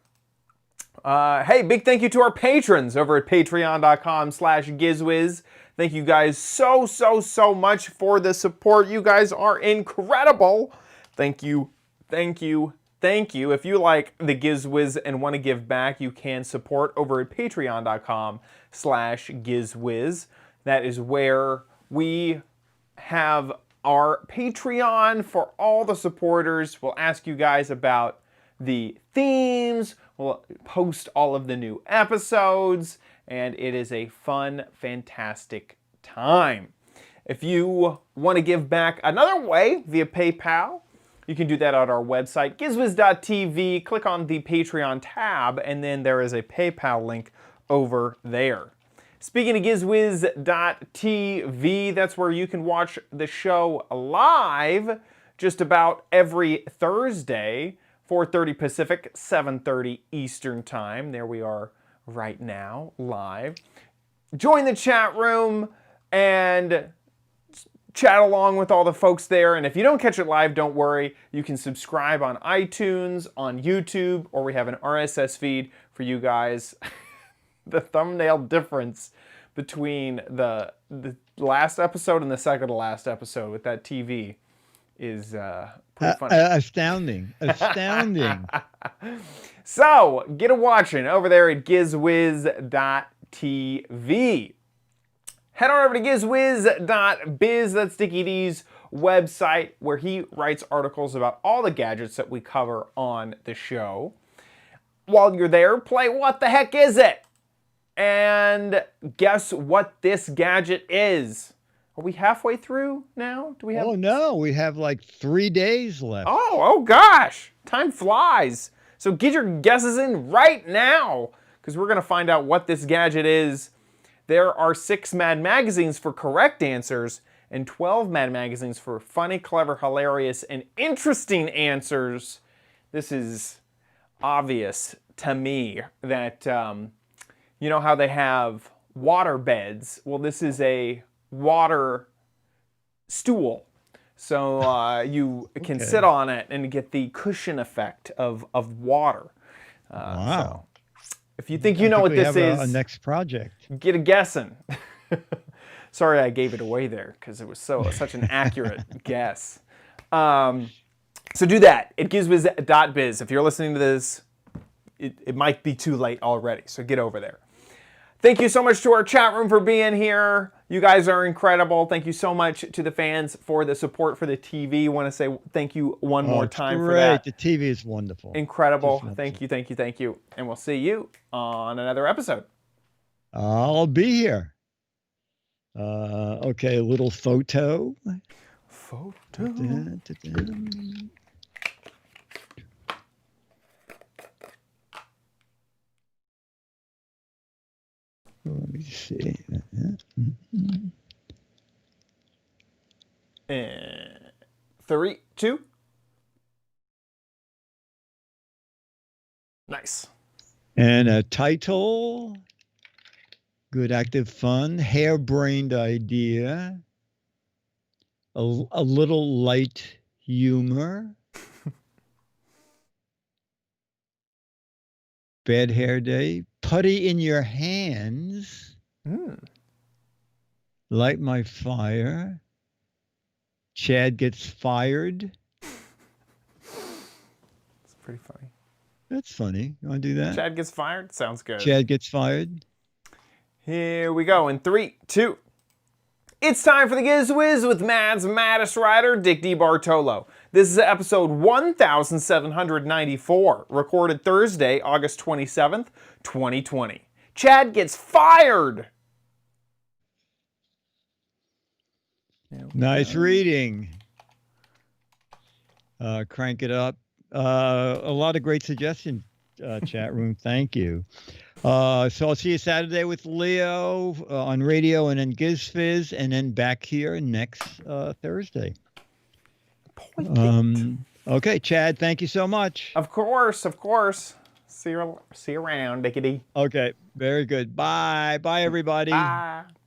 Hey, big thank you to our patrons over at patreon.com/GizWiz. Thank you guys so much for the support. You guys are incredible. Thank you. If you like the Giz Wiz and want to give back, you can support over at patreon.com/GizWiz. That is where we have our Patreon for all the supporters. We'll ask you guys about the themes. We'll post all of the new episodes, and it is a fun, fantastic time. If you want to give back another way via PayPal, you can do that at our website, gizwiz.tv. Click on the Patreon tab, and then there is a PayPal link over there. Speaking of gizwiz.tv, that's where you can watch the show live just about every Thursday, 4:30 Pacific, 7:30 Eastern Time. There we are right now, live. Join the chat room and chat along with all the folks there. And if you don't catch it live, don't worry. You can subscribe on iTunes, on YouTube, or we have an RSS feed for you guys. The thumbnail difference between the last episode and the second to last episode with that TV is pretty funny. Astounding. So, get a watching over there at gizwiz.tv. Head on over to gizwiz.biz, that's Dickie D's website, where he writes articles about all the gadgets that we cover on the show. While you're there, play What the Heck Is It? And guess what this gadget is? Are we halfway through now? Do we have? Oh no, we have like 3 days left. Oh gosh, time flies. So get your guesses in right now, because we're gonna find out what this gadget is. There are 6 Mad Magazines for correct answers and 12 Mad Magazines for funny, clever, hilarious, and interesting answers. This is obvious to me that, you know how they have water beds? Well, this is a water stool. So you can sit on it and get the cushion effect of water. Wow. So if you think you know what this is, a next project. Get a guessing. Sorry I gave it away there because it was such an accurate guess. So do that at gizwiz.biz. If you're listening to this, it might be too late already, so get over there. Thank you so much to our chat room for being here. You guys are incredible. Thank you so much to the fans for the support for the TV. I want to say thank you one more time for that. The TV is wonderful. Incredible. Thank you. And we'll see you on another episode. I'll be here. Okay, a little photo. Let me see. 3, 2. Nice. And a title. Good, active, fun, harebrained idea. A little light humor. Bad hair day. Putty in your hands. Light my fire. Chad gets fired. It's pretty funny. That's funny. You want to do that? Chad gets fired? Sounds good. Chad gets fired. Here we go in 3, 2. It's time for the Giz Wiz with Mad's maddest writer, Dick DeBartolo. This is episode 1794, recorded Thursday, August 27th, 2020. Chad gets fired! Nice reading. Crank it up. A lot of great suggestions, chat room. Thank you. So I'll see you Saturday with Leo on radio and then Giz Wiz, and then back here next Thursday. Okay, Chad, thank you so much. Of course, of course. See you around, Dickity. Okay, very good. Bye. Bye, everybody. Bye.